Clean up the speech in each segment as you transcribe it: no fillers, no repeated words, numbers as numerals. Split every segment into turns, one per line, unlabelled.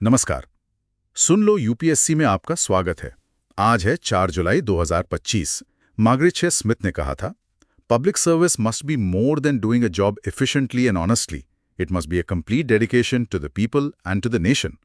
नमस्कार। सुन लो यूपीएससी में आपका स्वागत है। आज है 4 जुलाई 2025। मार्गरेट शेर स्मिथ ने कहा था, public service must be more than doing a job efficiently and honestly. It must be a complete dedication to the people and to the nation.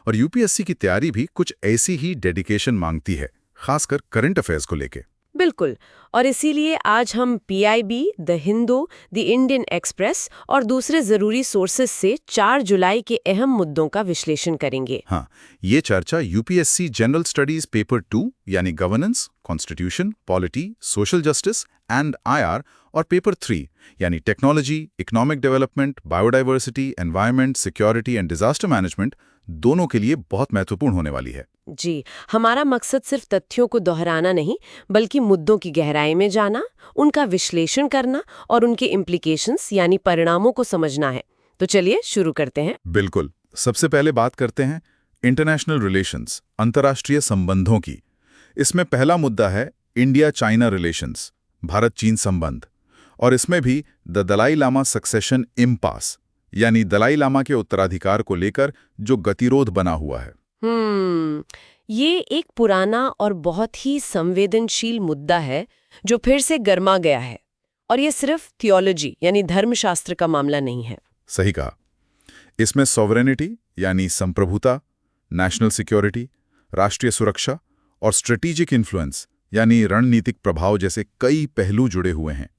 और यूपीएससी की तैयारी भी कुछ ऐसी ही डेडिकेशन मांगती है, खासकर करंट अफेयर्स को लेके।
बिल्कुल। और इसीलिए आज हम PIB, the Hindu, the Indian express और दूसरे जरूरी सोर्सेज से 4 जुलाई के अहम मुद्दों का विश्लेषण करेंगे।
हाँ, ये चर्चा यूपीएससी जनरल स्टडीज पेपर 2 यानी governance, constitution, polity, social justice and IR और पेपर 3 यानी technology, economic development, biodiversity, environment, security and disaster management दोनों के लिए बहुत महत्वपूर्ण होने वाली है।
जी, हमारा मकसद सिर्फ तथ्यों को दोहराना नहीं, बल्कि मुद्दों की गहराई में जाना, उनका विश्लेषण करना और उनके इम्प्लीकेशंस यानी परिणामों को समझना है। तो चलिए शुरू करते हैं।
बिल्कुल। सबसे पहले बात करते हैं इंटरनेशनल रिलेशंस, अंतर्राष्ट्रीय संबंधों की। इसमें पहला मुद्दा है इंडिया चाइना रिलेशंस, भारत चीन संबंध। और इसमें भी the Dalai Lama succession impasse यानी दलाई लामा के उत्तराधिकार को लेकर जो गतिरोध बना हुआ है।
ये एक पुराना और बहुत ही संवेदनशील मुद्दा है जो फिर से गर्मा गया है। और ये सिर्फ थियोलॉजी यानी धर्मशास्त्र का मामला नहीं है।
सही कहा। इसमें सॉवरेनिटी यानी संप्रभुता, नेशनल सिक्योरिटी, राष्ट्रीय सुरक्षा और स्ट्रेटेजिक इन्फ्लुएंस यानी रणनीतिक प्रभाव जैसे कई पहलू जुड़े हुए हैं।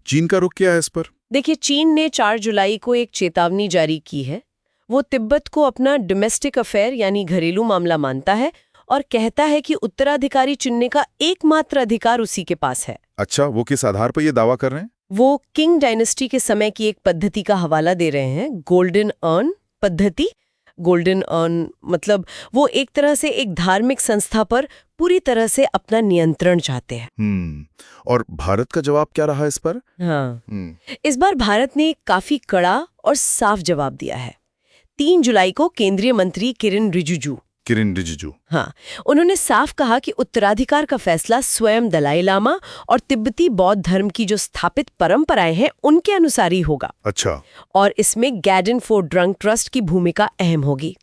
चीन का रुख क्या है इस पर?
देखिए, चीन ने 4 जुलाई को एक चेतावनी जारी की है। वो तिब्बत को अपना डोमेस्टिक अफेयर यानी घरेलू मामला मानता है और कहता है कि उत्तराधिकारी चुनने का एकमात्र अधिकार उसी के पास है।
अच्छा, वो किस आधार पर ये दावा कर रहे हैं?
वो किंग डायनेस्टी के समय की एक पद्धति का हवाला दे रहे हैं, गोल्डन अर्न पद्धति। गोल्डन अर्न मतलब वो एक तरह से एक धार्मिक संस्था पर पूरी तरह से अपना नियंत्रण चाहते हैं।
और भारत का जवाब क्या रहा इस पर?
हाँ, इस बार भारत ने काफी कड़ा और साफ जवाब दिया है। 3 जुलाई को केंद्रीय मंत्री किरेन रिजिजू, हाँ, उन्होंने साफ कहा कि उत्तराधिकार का फैसला स्वयं दलाई लामा और तिब्बती बौद्ध धर्म की जो स्थापित परंपराएं हैं उनके अनुसार ही होगा।
अच्छा।
और इसमें गैडन फोर्ड्रंग ट्रस्ट की भूमिका अहम होगी।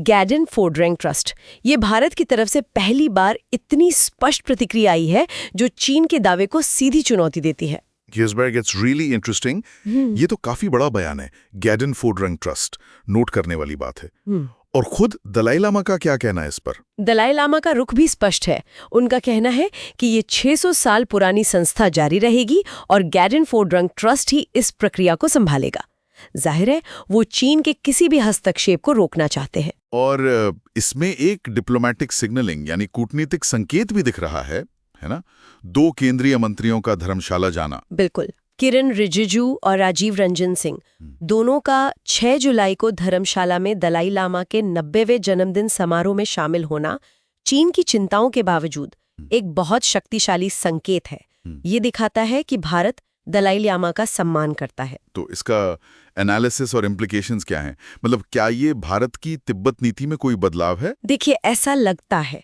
गैडन फोर्ड्रंग ट्रस्ट, ये भारत की तरफ से पहली बार इतनी स्पष्ट प्रतिक्रिया आई है जो चीन के दावे को सीधी चुनौती देती है।
Yes, but it's really interesting. ये तो काफी बड़ा बयान है। गैडन फोर्ड्रंग ट्रस्ट, नोट करने वाली बात है। और खुद दलाई लामा का क्या कहना है इस पर?
दलाई लामा का रुख भी स्पष्ट है। उनका कहना है कि ये 600 साल पुरानी संस्था जारी रहेगी और गैडन फोर्ड्रंग ट्रस्ट ही इस प्रक्रिया को संभालेगा। जाहिर है वो चीन के किसी भी हस्तक्षेप को रोकना चाहते हैं।
और इसमें एक डिप्लोमेटिक सिग्नलिंग यानी कूटनीतिक संकेत भी दिख रहा है ना? 2 केंद्रीय मंत्रियों का धर्मशाला जाना।
बिल्कुल। किरेन रिजिजू और राजीव रंजन सिंह दोनों का 6 जुलाई को धर्मशाला में दलाई लामा के 90वें जन्मदिन समारोह में शामिल होना चीन की चिंताओं के बावजूद एक बहुत शक्तिशाली संकेत है। ये दिखाता है कि भारत दलाई लामा का सम्मान करता है।
तो इसका एनालिसिस और इम्प्लीकेशंस क्या हैं? मतलब क्या ये भारत की तिब्बत नीति में कोई बदलाव है?
देखिए, ऐसा लगता है।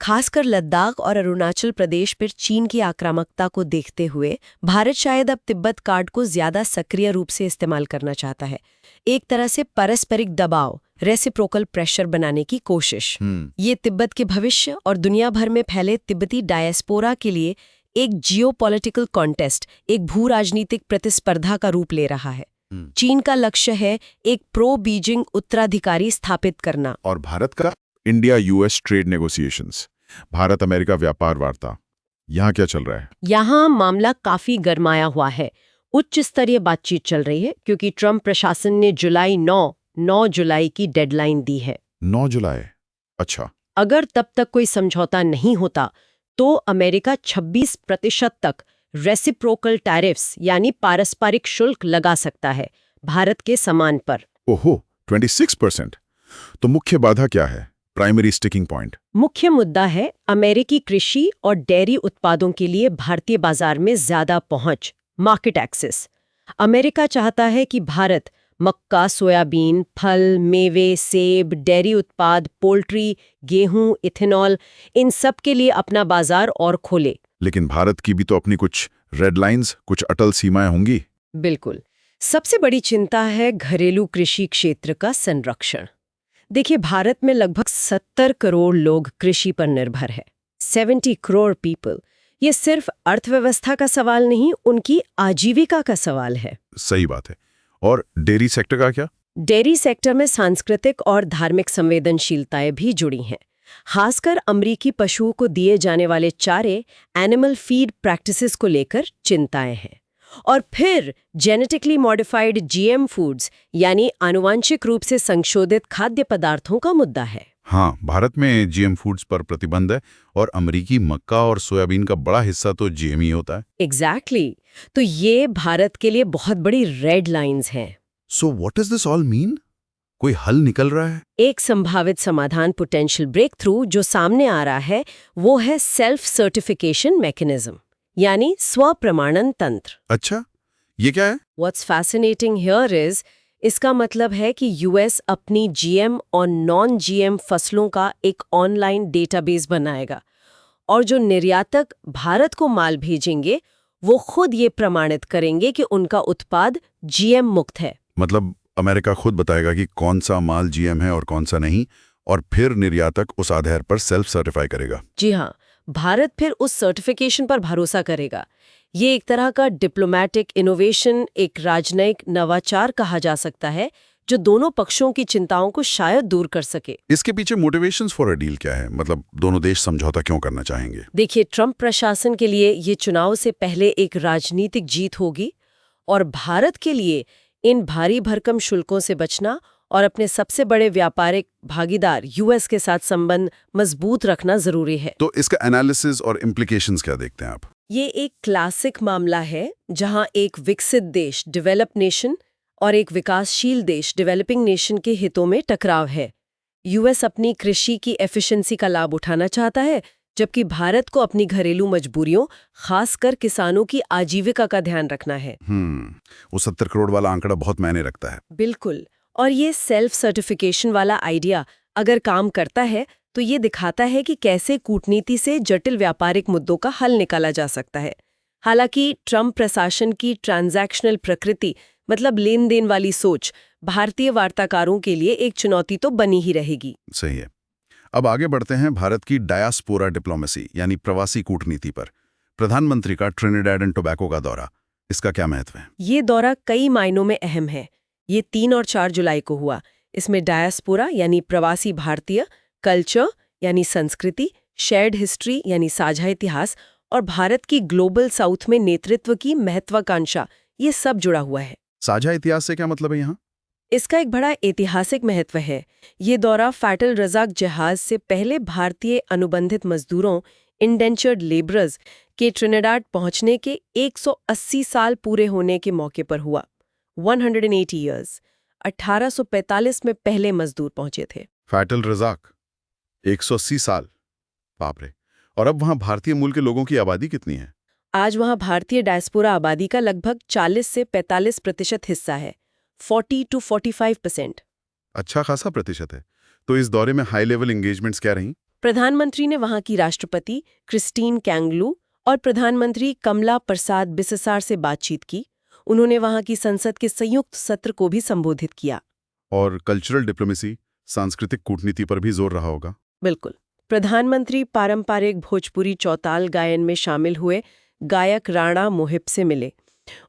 खासकर लद्दाख और अरुणाचल प्रदेश पर चीन की आक्रामकता को देखते हुए भारत शायद अब तिब्बत कार्ड को ज्यादा सक्रिय रूप से इस्तेमाल करना चाहता है। एक तरह से पारस्परिक दबाव, रेसिप्रोकल प्रेशर बनाने की कोशिश। ये तिब्बत के भविष्य और दुनिया भर में फैले तिब्बती डायस्पोरा के लिए एक जियोपॉलिटिकल कॉन्टेस्ट, एक भू राजनीतिक प्रतिस्पर्धा का रूप ले रहा है। चीन का लक्ष्य है एक प्रो बीजिंग उत्तराधिकारी स्थापित करना।
और भारत का India US trade negotiations, Bharat America व्यापार वार्ता, यहाँ क्या चल रहा है?
यहाँ मामला काफी गरमाया हुआ है। उच्च स्तरीय बातचीत चल रही है क्योंकि ट्रंप प्रशासन ने 9 जुलाई की डेडलाइन दी है।
9 जुलाई? अच्छा।
अगर तब तक कोई समझौता नहीं होता तो अमेरिका 26% तक रेसिप्रोकल टैरिफ्स यानी पारस्परिक शुल्क लगा सकता है भारत के सामान पर।
ओहो, 26%? तो मुख्य बाधा क्या है? Primary sticking point?
मुख्य मुद्दा है अमेरिकी कृषि और डेयरी उत्पादों के लिए भारतीय बाजार में ज्यादा पहुंच, मार्केट एक्सेस। अमेरिका चाहता है कि भारत मक्का, सोयाबीन, फल, मेवे, सेब, डेयरी उत्पाद, पोल्ट्री, गेहूं, इथेनॉल, इन सब के लिए अपना बाजार और खोले।
लेकिन भारत की भी तो अपनी कुछ रेड लाइंस, कुछ अटल सीमाएं होंगी।
बिल्कुल। सबसे बड़ी चिंता है घरेलू कृषि क्षेत्र का संरक्षण। देखिए, भारत में लगभग 70 करोड़ लोग कृषि पर निर्भर है। 70 करोड़ पीपल। ये सिर्फ अर्थव्यवस्था का सवाल नहीं, उनकी आजीविका का सवाल है।
सही बात है। और डेयरी सेक्टर का क्या?
डेयरी सेक्टर में सांस्कृतिक और धार्मिक संवेदनशीलताएं भी जुड़ी हैं। खासकर अमरीकी पशुओं को दिए जाने वाले चारे, एनिमल फीड प्रैक्टिसेस को लेकर चिंताएं हैं। और फिर जेनेटिकली मॉडिफाइड जीएम फूड्स यानी आनुवांशिक रूप से संशोधित खाद्य पदार्थों का मुद्दा है।
हाँ, भारत में जीएम फूड्स पर प्रतिबंध है और अमेरिकी मक्का और सोयाबीन का बड़ा हिस्सा तो जीएम ही होता है।
एग्जैक्टली। तो ये भारत के लिए बहुत बड़ी रेड लाइंस हैं।
So what does this all mean? कोई हल निकल रहा है?
एक संभावित समाधान, पोटेंशियल ब्रेक थ्रू जो सामने आ रहा है, वो है सेल्फ सर्टिफिकेशन मैकेनिज्म, यानी स्वप्रमाणन तंत्र।
अच्छा, ये क्या है?
What's fascinating here is, इसका मतलब है कि यूएस अपनी जीएम और नॉन जीएम फसलों का एक ऑनलाइन डेटाबेस बनाएगा और जो निर्यातक भारत को माल भेजेंगे वो खुद ये प्रमाणित करेंगे कि उनका उत्पाद जीएम मुक्त है।
मतलब अमेरिका खुद बताएगा कि कौन सा माल जीएम है और कौन सा नहीं, और फिर निर्यातक उस आधार पर सेल्फ सर्टिफाई करेगा।
जी हाँ, भारत फिर उस सर्टिफिकेशन पर भरोसा करेगा। ये एक तरह का डिप्लोमैटिक इनोवेशन, एक राजनयिक नवाचार कहा जा सकता है जो दोनों पक्षों की चिंताओं को शायद दूर कर सके।
इसके पीछे मोटिवेशंस फॉर अ डील क्या है? मतलब दोनों देश समझौता क्यों करना चाहेंगे?
देखिए, ट्रंप प्रशासन के लिए ये चुनाव से पहले एक राजनीतिक जीत होगी और भारत के लिए इन भारी भरकम शुल्कों से बचना और अपने सबसे बड़े व्यापारिक भागीदार यूएस के साथ संबंध मजबूत रखना जरूरी है।
तो इसका एनालिसिस और इम्प्लीकेशंस क्या देखते हैं आप?
ये एक क्लासिक मामला है जहां एक विकसित देश, डेवलप नेशन, और एक विकासशील देश, डेवलपिंग नेशन के हितों में टकराव है। यूएस अपनी कृषि की एफिशिएंसी का लाभ उठाना चाहता है, जबकि भारत को अपनी घरेलू मजबूरियों, खासकर किसानों की आजीविका का ध्यान रखना है।
वो 70 करोड़ वाला आंकड़ा बहुत मायने रखता है।
बिल्कुल। और ये सेल्फ सर्टिफिकेशन वाला आइडिया अगर काम करता है तो ये दिखाता है कि कैसे कूटनीति से जटिल व्यापारिक मुद्दों का हल निकाला जा सकता है। हालांकि ट्रंप प्रशासन की ट्रांजैक्शनल प्रकृति, मतलब लेन देन वाली सोच, भारतीय वार्ताकारों के लिए एक चुनौती तो बनी ही रहेगी।
सही है। अब आगे बढ़ते हैं भारत की डायस्पोरा डिप्लोमेसी यानी प्रवासी कूटनीति पर। प्रधानमंत्री का ट्रिनिडाड एंड टोबैको का दौरा, इसका क्या महत्व है?
ये दौरा कई मायनों में अहम है। ये 3 और 4 जुलाई को हुआ। इसमें डायस्पोरा यानी प्रवासी भारतीय, कल्चर यानी संस्कृति, शेयर्ड हिस्ट्री यानी साझा इतिहास, और भारत की ग्लोबल साउथ में नेतृत्व की महत्वाकांक्षा, ये सब जुड़ा हुआ है।
साझा इतिहास से क्या मतलब है यहाँ?
इसका एक बड़ा ऐतिहासिक महत्व है। ये दौरा फैटल रजाक जहाज से पहले भारतीय अनुबंधित मजदूरों, इंडेंचर्ड लेबरर्स के ट्रिनिडाड पहुंचने के 180 साल पूरे होने के मौके पर हुआ। 180 ईयर्स। 1845 में पहले मजदूर पहुंचे थे।
फैटल रजाक, 180 साल, बाप रे। और अब वहाँ भारतीय मूल के लोगों की आबादी कितनी है?
आज वहाँ भारतीय डायस्पोरा आबादी का लगभग 40 से 45% हिस्सा है। 40 to 45%।
अच्छा खासा प्रतिशत है। तो इस दौरे में हाई लेवल एंगेजमेंट्स क्या रहीं?
प्रधानमंत्री ने वहाँ की राष्ट्रपति क्रिस्टीन कैंगलू और प्रधानमंत्री कमला प्रसाद बिसेसार से बातचीत की। उन्होंने वहाँ की संसद के संयुक्त सत्र को भी संबोधित किया।
और कल्चरल डिप्लोमेसी, सांस्कृतिक कूटनीति पर भी जोर रहा होगा।
बिल्कुल। प्रधानमंत्री पारंपरिक भोजपुरी चौताल गायन में शामिल हुए गायक राणा मोहिब से मिले।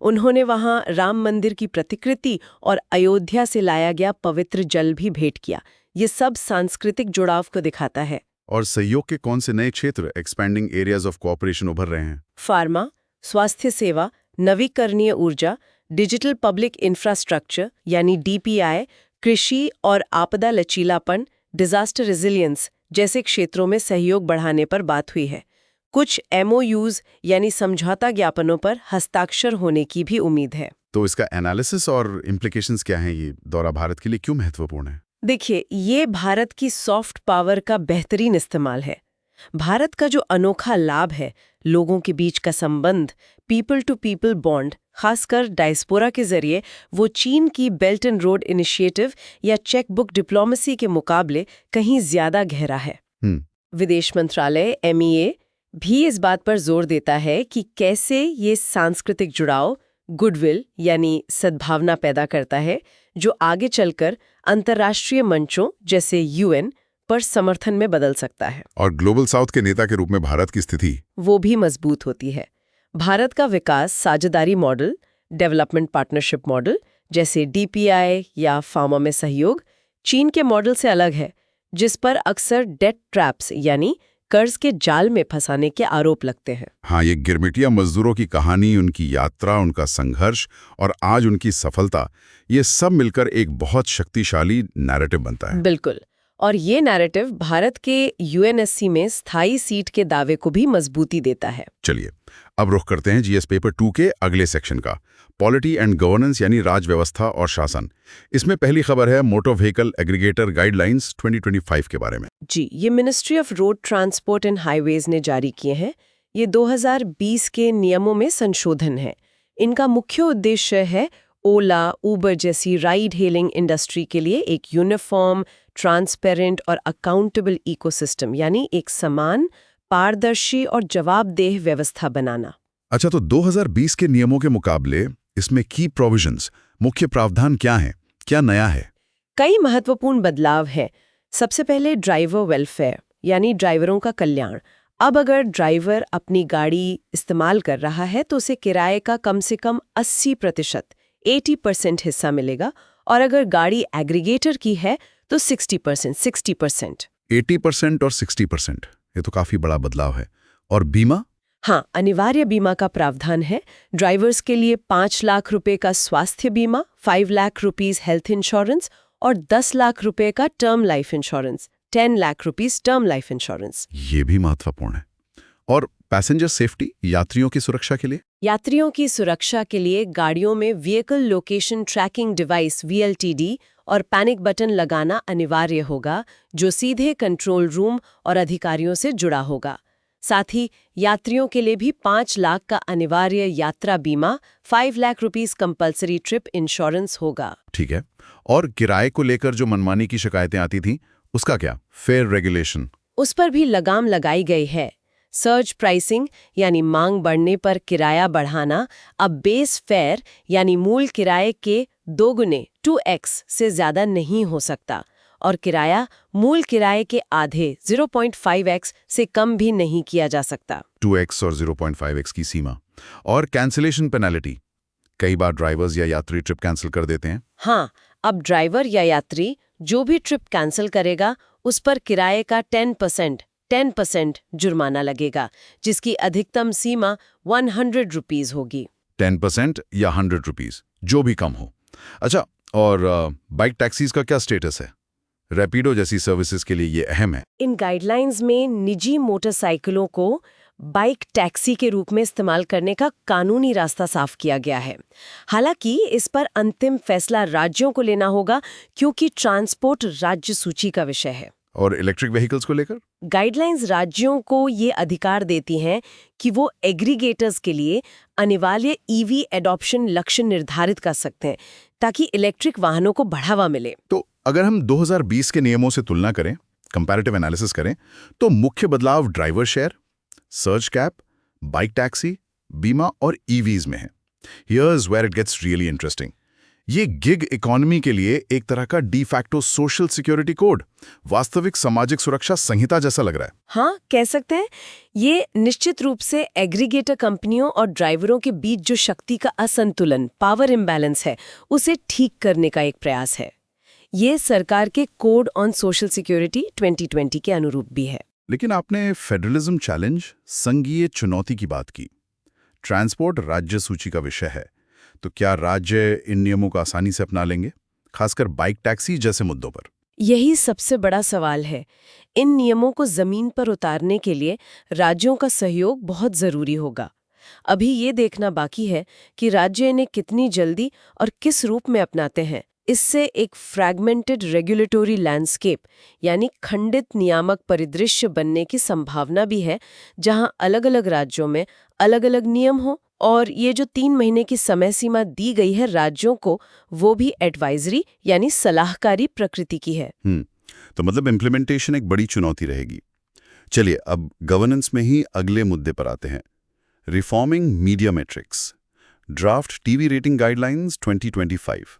उन्होंने वहां राम मंदिर की प्रतिकृति और अयोध्या से लाया गया पवित्र जल भी भेंट किया। ये सब सांस्कृतिक जुड़ाव को दिखाता है।
और सहयोग के कौन से नए क्षेत्र, एक्सपैंडिंग एरियाज ऑफ कोऑपरेशन उभर रहे हैं?
फार्मा, स्वास्थ्य सेवा, नवीकरणीय ऊर्जा, डिजिटल पब्लिक इंफ्रास्ट्रक्चर यानी डीपीआई, कृषि और आपदा लचीलापन, डिजास्टर रेजिलियंस जैसे क्षेत्रों में सहयोग बढ़ाने पर बात हुई है। कुछ एमओयूज यानी समझौता ज्ञापनों पर हस्ताक्षर होने की भी उम्मीद है।
तो इसका एनालिसिस और इम्प्लीकेशंस क्या हैं? ये दौरा भारत के लिए क्यों महत्वपूर्ण है?
देखिए, ये भारत की सॉफ्ट पावर का बेहतरीन इस्तेमाल है। भारत का जो अनोखा लाभ है, लोगों के बीच का संबंध, पीपल टू पीपल बॉन्ड, खासकर डायस्पोरा के जरिए, वो चीन की बेल्ट एंड रोड इनिशिएटिव या चेकबुक डिप्लोमेसी के मुकाबले कहीं ज्यादा गहरा है। विदेश मंत्रालय MEA भी इस बात पर जोर देता है कि कैसे ये सांस्कृतिक जुड़ाव, गुडविल यानी सद्भावना पैदा करता है, जो आगे चलकर अंतर्राष्ट्रीय मंचों जैसे यूएन पर समर्थन में बदल सकता है।
और ग्लोबल साउथ के नेता के रूप में भारत की स्थिति
वो भी मजबूत होती है। भारत का विकास साझेदारी मॉडल, डेवलपमेंट पार्टनरशिप मॉडल जैसे डीपीआई या फार्मा में सहयोग चीन के मॉडल से अलग है, जिस पर अक्सर डेट ट्रैप्स यानी कर्ज के जाल में फंसाने के आरोप लगते हैं।
हाँ, ये गिरमिटिया मजदूरों की कहानी, उनकी यात्रा, उनका संघर्ष और आज उनकी सफलता, ये सब मिलकर एक बहुत शक्तिशाली नैरेटिव बनता है।
बिल्कुल। और ये नैरेटिव भारत के यूएनएससी में स्थायी सीट के दावे को भी मजबूती देता है।
चलिए अब रुख करते हैं जीएस पेपर 2 के अगले सेक्शन का, पॉलिटी एंड गवर्नेंस यानी राज व्यवस्था और शासन। इसमें पहली खबर है मोटर व्हीकल एग्रीगेटर गाइडलाइंस 2025 के बारे में।
जी, ये ministry of road transport and highways ने जारी किए हैं। ये 2020 के नियमों में संशोधन है। इनका मुख्य उद्देश्य है ओला, उबर जैसी राइड हेलिंग इंडस्ट्री के लिए एक यूनिफॉर्म, ट्रांसपेरेंट और अकाउंटेबल इकोसिस्टम यानी एक समान, पारदर्शी और जवाबदेह व्यवस्था बनाना।
अच्छा, तो 2020 के नियमों के मुकाबले इसमें की प्रोविजंस, मुख्य प्रावधान क्या हैं? क्या नया है?
कई महत्वपूर्ण बदलाव हैं। सबसे पहले ड्राइवर वेलफेयर यानी ड्राइवरों का कल्याण। अब अगर ड्राइवर अपनी गाड़ी इस्तेमाल कर रहा है तो उसे किराए का कम से कम 80% 80% हिस्सा मिलेगा, और अगर गाड़ी एग्रीगेटर की है तो 60% 60%।
80% और 60%, ये तो काफी बड़ा बदलाव है। और बीमा?
हाँ, अनिवार्य बीमा का प्रावधान है। ड्राइवर्स के लिए 5 लाख रुपए का स्वास्थ्य बीमा, 5 लाख रुपीस हेल्थ इंश्योरेंस और 10 लाख रुपए का term life insurance, 10 lakh rupees term life insurance.
ये भी महत्वपूर्ण है। और पैसेंजर सेफ्टी, यात्रियों की सुरक्षा के लिए?
यात्रियों की सुरक्षा के लिए गाड़ियों में vehicle location tracking device VLTD और पैनिक बटन लगाना अनिवार्य होगा, जो सीधे कंट्रोल रूम और अधिकारियों से जुड़ा होगा। साथ ही यात्रियों के लिए भी 5 लाख का अनिवार्य यात्रा बीमा, 5 lakh rupees compulsory trip insurance होगा।
ठीक है। और किराए को लेकर जो मनमानी की शिकायतें आती थीं, उसका क्या? Fair regulation?
उस पर भी लगाम लगाई गई है। सर्ज प्राइसिंग यानी मांग बढ़ने पर किराया बढ़ाना अब बेस फेयर यानी मूल किराए के 2 गुने 2x से ज्यादा नहीं हो सकता, और किराया मूल किराए के आधे 0.5x से कम भी नहीं किया जा सकता।
2x और 0.5x की सीमा। और कैंसिलेशन पेनल्टी, कई बार ड्राइवर्स या यात्री ट्रिप कैंसिल कर देते हैं।
हाँ, अब ड्राइवर या यात्री जो भी ट्रिप कैंसिल करेगा उस पर किराए का 10% जुर्माना लगेगा, जिसकी अधिकतम सीमा 100 रुपीस होगी।
10% या 100 रुपीस, जो भी कम हो। अच्छा, और बाइक टैक्सीज का क्या स्टेटस है? रैपिडो जैसी सर्विसेज के लिए ये अहम है।
इन गाइडलाइंस में निजी मोटरसाइकिलों को बाइक टैक्सी के रूप में इस्तेमाल करने का कानूनी रास्ता साफ किया गया है। हालांकि इस पर अंतिम फैसला राज्यों को लेना होगा, क्योंकि ट्रांसपोर्ट राज्य सूची का विषय है।
और इलेक्ट्रिक व्हीकल्स को लेकर?
गाइडलाइंस राज्यों को ये अधिकार देती हैं कि वो एग्रीगेटर्स के लिए अनिवार्य EV एडॉप्शन लक्ष्य निर्धारित कर सकते हैं, ताकि इलेक्ट्रिक वाहनों को बढ़ावा मिले।
तो अगर हम 2020 के नियमों से तुलना करें, कंपैरेटिव एनालिसिस करें, तो मुख्य बदलाव driver share, surge cap, bike taxi, बीमा और EVs में है। Here's where it gets really interesting. ये गिग इकोनॉमी के लिए एक तरह का de facto social security code, वास्तविक सामाजिक सुरक्षा संहिता जैसा लग रहा है।
हाँ, कह सकते हैं। ये निश्चित रूप से एग्रीगेटर कंपनियों और ड्राइवरों के बीच जो शक्ति का असंतुलन, पावर इम्बैलेंस है, उसे ठीक करने का एक प्रयास है। ये सरकार के कोड ऑन सोशल सिक्योरिटी 2020 के अनुरूप भी है।
लेकिन आपने फेडरलिज्म चैलेंज, संघीय चुनौती की बात की। ट्रांसपोर्ट राज्य सूची का विषय है, तो क्या राज्य इन नियमों को आसानी से अपना लेंगे, खासकर बाइक टैक्सी जैसे मुद्दों पर?
यही सबसे बड़ा सवाल है। इन नियमों को जमीन पर उतारने के लिए राज्यों का सहयोग बहुत जरूरी होगा। अभी ये देखना बाकी है कि राज्य इन्हें कितनी जल्दी और किस रूप में अपनाते हैं। इससे एक फ्रैगमेंटेड रेगुलेटरी लैंडस्केप यानी खंडित नियामक परिदृश्य बनने की संभावना भी है, जहां अलग-अलग राज्यों में अलग-अलग नियम हो, और ये जो 3 महीने की समय सीमा दी गई है राज्यों को, वो भी एडवाइजरी यानी सलाहकारी प्रकृति की है।
तो मतलब इम्प्लीमेंटेशन एक बड़ी चुनौती रहेगी। चलिए अब गवर्नेंस में ही अगले मुद्दे पर आते हैं। Reforming media metrics, draft TV rating guidelines 2025।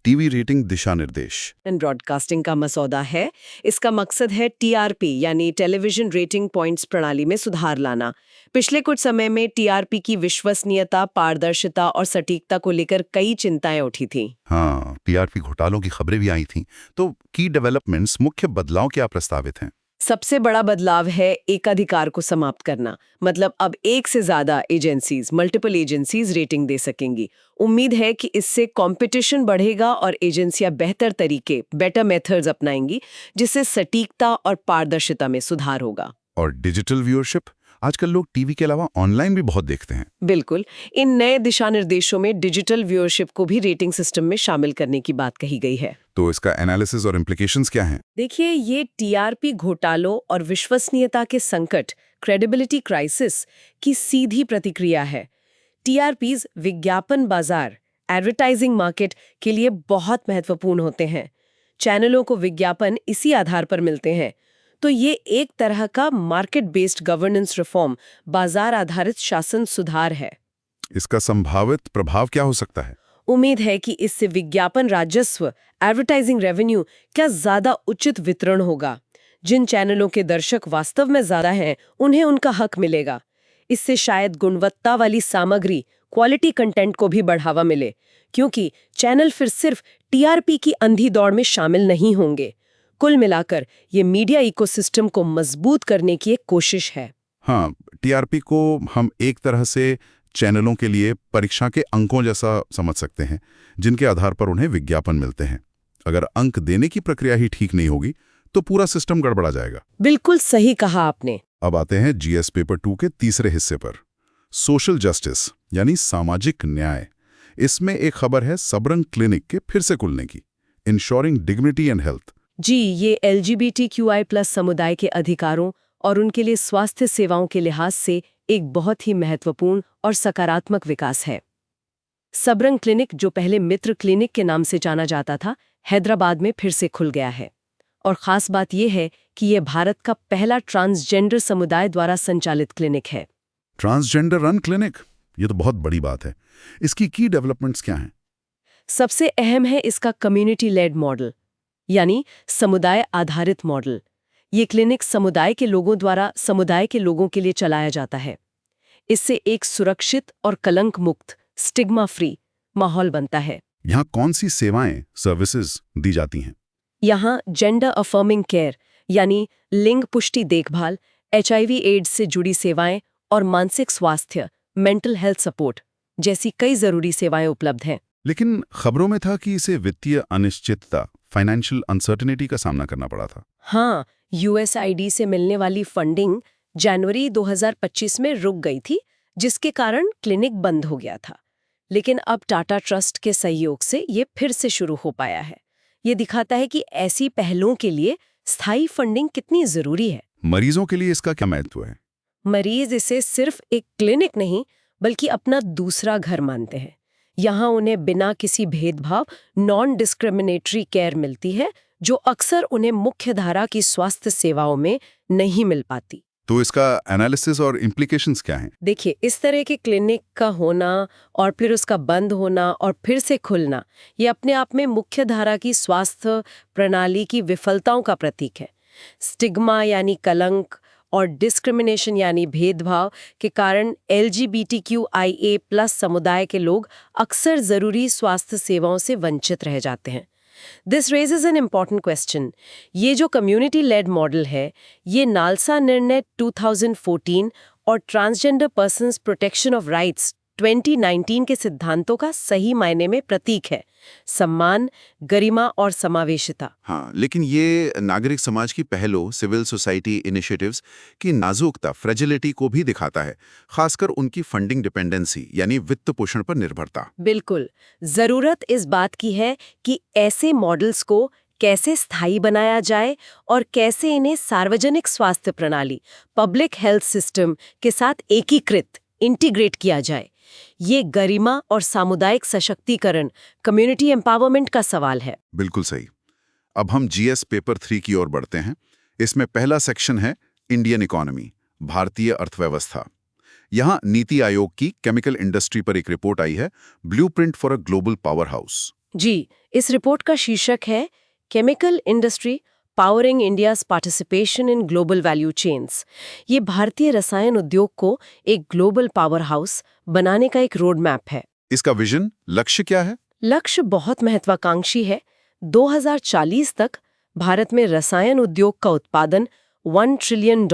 TV rating दिशा निर्देश।
एंड ब्रॉडकास्टिंग का मसौदा है। इसका मकसद है टीआरपी यानी टेलीविजन रेटिंग पॉइंट्स प्रणाली में सुधार लाना। पिछले कुछ समय में टीआरपी की विश्वसनीयता, पारदर्शिता और सटीकता को लेकर कई चिंताएं उठी थी।
हाँ, टीआरपी घोटालों की खबरें भी आई थीं। तो की डेवलपमेंट्स, मुख्य बदलाव क्या प्रस्तावित हैं?
सबसे बड़ा बदलाव है एकाधिकार को समाप्त करना। मतलब अब एक से ज्यादा एजेंसीज, मल्टीपल एजेंसीज रेटिंग दे सकेंगी। उम्मीद है कि इससे कंपटीशन बढ़ेगा और एजेंसियां बेहतर तरीके, बेटर मेथड्स अपनाएंगी, जिससे सटीकता और पारदर्शिता में सुधार होगा।
और डिजिटल व्यूअरशिप, आजकल लोग टीवी के अलावा ऑनलाइन भी बहुत देखते हैं।
बिल्कुल, इन नए दिशा निर्देशों में डिजिटल व्यूअरशिप को भी रेटिंग सिस्टम में शामिल करने की बात कही गई है।
तो इसका एनालिसिस और इम्प्लीकेशंस क्या हैं?
देखिए, ये टीआरपी घोटालों और विश्वसनीयता के संकट, क्रेडिबिलिटी क्राइसिस की सीधी प्रतिक्रिया है। टीआरपीज विज्ञापन बाजार, एडवर्टाइजिंग मार्केट के लिए बहुत महत्वपूर्ण होते हैं। चैनलों को विज्ञापन इसी आधार पर मिलते हैं। तो ये एक तरह का मार्केट बेस्ड गवर्नेंस रिफॉर्म, बाजार आधारित शासन सुधार है।
इसका संभावित प्रभाव क्या हो सकता है?
उम्मीद है कि इससे विज्ञापन राजस्व, एडवर्टाइजिंग रेवेन्यू का ज्यादा उचित वितरण होगा। जिन चैनलों के दर्शक वास्तव में ज्यादा हैं, उन्हें उनका हक मिलेगा। इससे शायद गुणवत्ता वाली सामग्री, क्वालिटी कंटेंट को भी बढ़ावा मिले, क्योंकि चैनल फिर सिर्फ टीआरपी की अंधी दौड़ में शामिल नहीं होंगे। कुल मिलाकर ये मीडिया इकोसिस्टम को मजबूत करने की एक कोशिश है।
हाँ, टीआरपी को हम एक तरह से चैनलों के लिए परीक्षा के अंकों जैसा समझ सकते हैं, जिनके आधार पर उन्हें विज्ञापन मिलते हैं। अगर अंक देने की प्रक्रिया ही ठीक नहीं होगी तो पूरा सिस्टम गड़बड़ा जाएगा।
बिल्कुल सही कहा आपने।
अब आते हैं जीएस पेपर 2 के तीसरे हिस्से पर, सोशल जस्टिस यानी सामाजिक न्याय। इसमें एक खबर है सबरंग क्लिनिक के फिर से खुलने की, इंश्योरिंग डिग्निटी एंड हेल्थ।
जी, ये LGBTQI+ समुदाय के अधिकारों और उनके लिए स्वास्थ्य सेवाओं के लिहाज से एक बहुत ही महत्वपूर्ण और सकारात्मक विकास है। सबरंग क्लिनिक, जो पहले मित्र क्लिनिक के नाम से जाना जाता था, हैदराबाद में फिर से खुल गया है। और खास बात यह है कि यह भारत का पहला ट्रांसजेंडर समुदाय द्वारा संचालित क्लिनिक है।
ट्रांसजेंडर रन क्लिनिक, ये तो बहुत बड़ी बात है। इसकी की डेवलपमेंट्स क्या हैं?
सबसे अहम है इसका कम्युनिटी लेड मॉडल, यानी समुदाय आधारित मॉडल। ये क्लिनिक समुदाय के लोगों द्वारा समुदाय के लोगों के लिए चलाया जाता है। इससे एक सुरक्षित और कलंक मुक्त, स्टिग्मा फ्री माहौल बनता है।
यहाँ कौन सी सेवाएं, सर्विसेज दी जाती हैं?
यहाँ जेंडर अफर्मिंग केयर यानी लिंग पुष्टि देखभाल, HIV एड्स से जुड़ी सेवाएं और मानसिक स्वास्थ्य, मेंटल हेल्थ सपोर्ट जैसी कई जरूरी सेवाएं उपलब्ध हैं।
लेकिन खबरों में था कि इसे वित्तीय अनिश्चितता, फाइनेंशियल अनसर्टेनिटी का सामना करना पड़ा था।
हाँ, USAID से मिलने वाली फंडिंग जनवरी 2025 में रुक गई थी, जिसके कारण क्लिनिक बंद हो गया था। लेकिन अब टाटा ट्रस्ट के सहयोग से ये फिर से शुरू हो पाया है। ये दिखाता है कि ऐसी पहलों के लिए स्थायी फंडिंग कितनी जरूरी है।
मरीजों के लिए इसका क्या महत्व है?
मरीज इसे सिर्फ एक क्लिनिक नहीं, बल्कि अपना दूसरा घर मानते हैं। यहाँ उन्हें बिना किसी भेदभाव नॉन डिस्क्रिमिनेटरी केयर मिलती है, जो अक्सर उन्हें मुख्यधारा की स्वास्थ्य सेवाओं में नहीं मिल पाती।
तो इसका एनालिसिस और इम्प्लीकेशंस क्या हैं?
देखिए, इस तरह के क्लिनिक का होना और फिर उसका बंद होना और फिर से खुलना, ये अपने आप में मुख्यधारा की स्वास्थ्य प्रणाली की विफलताओं का प्रतीक है। स्टिग्मा यानी कलंक और डिस्क्रिमिनेशन यानी भेदभाव के कारण LGBTQIA+ समुदाय के लोग अक्सर जरूरी स्वास्थ्य सेवाओं से वंचित रह जाते हैं। This raises an important question. ये जो कम्युनिटी लेड मॉडल है, ये नालसा निर्णय 2014 और transgender persons protection of rights 2019 के सिद्धांतों का सही मायने में प्रतीक है। सम्मान, गरिमा और समावेशिता।
हाँ, लेकिन ये नागरिक समाज की पहलों, सिविल सोसाइटी इनिशिएटिव्स की नाजुकता, फ्रेजिलिटी को भी दिखाता है, खासकर उनकी फंडिंग डिपेंडेंसी यानी वित्त पोषण पर निर्भरता।
बिल्कुल, जरूरत इस बात की है कि ऐसे मॉडल्स को कैसे स्थायी बनाया जाए और कैसे इन्हें सार्वजनिक स्वास्थ्य प्रणाली, पब्लिक हेल्थ सिस्टम के साथ एकीकृत, इंटीग्रेट किया जाए। ये गरिमा और सामुदायिक सशक्तिकरण, कम्युनिटी एम्पावरमेंट का सवाल है।
बिल्कुल सही। अब हम जीएस पेपर 3 की ओर बढ़ते हैं। इसमें पहला सेक्शन है इंडियन इकोनॉमी, भारतीय अर्थव्यवस्था। यहाँ नीति आयोग की केमिकल इंडस्ट्री पर एक रिपोर्ट आई है, blueprint for a global powerhouse.
जी, इस रिपोर्ट का शीर्षक है chemical industry powering India's participation in global value chains. ये भारतीय रसायन उद्योग को एक ग्लोबल पावर हाउस बनाने का एक रोड मैप है।
इसका विजन, लक्ष्य क्या है?
लक्ष्य बहुत महत्वाकांक्षी है। 2040 तक भारत में रसायन उद्योग का उत्पादन $1 ट्रिलियन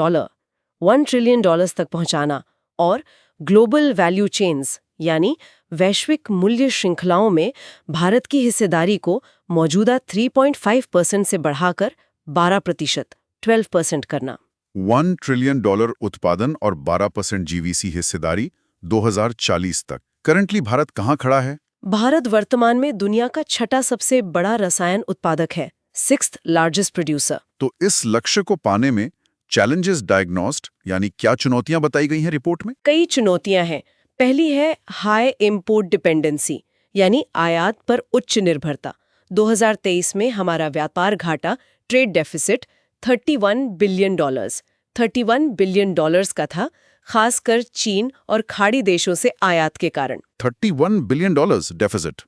तक पहुंचाना और ग्लोबल वैल्यू चेन्स यानी वैश्विक मूल्य श्रृंखलाओं में भारत की हिस्सेदारी को मौजूदा 3.5% से बढ़ाकर 12% 12% करना।
$1 ट्रिलियन उत्पादन और 12% जीवीसी हिस्सेदारी 2040 तक। करंटली भारत कहाँ खड़ा है?
भारत वर्तमान में दुनिया का छठा सबसे बड़ा रसायन उत्पादक है, 6th लार्जेस्ट प्रोड्यूसर।
तो इस लक्ष्य को पाने में चैलेंजेस डायग्नोस्ड यानी क्या चुनौतियां बताई गई हैं रिपोर्ट में?
कई चुनौतियां हैं। पहली है हाई इंपोर्ट डिपेंडेंसी यानी आयात पर उच्च निर्भरता। 2023 में हमारा व्यापार घाटा ट्रेड डेफिसिट $31 बिलियन का था, खासकर चीन और खाड़ी देशों से आयात के कारण।
$31 बिलियन डेफिसिट।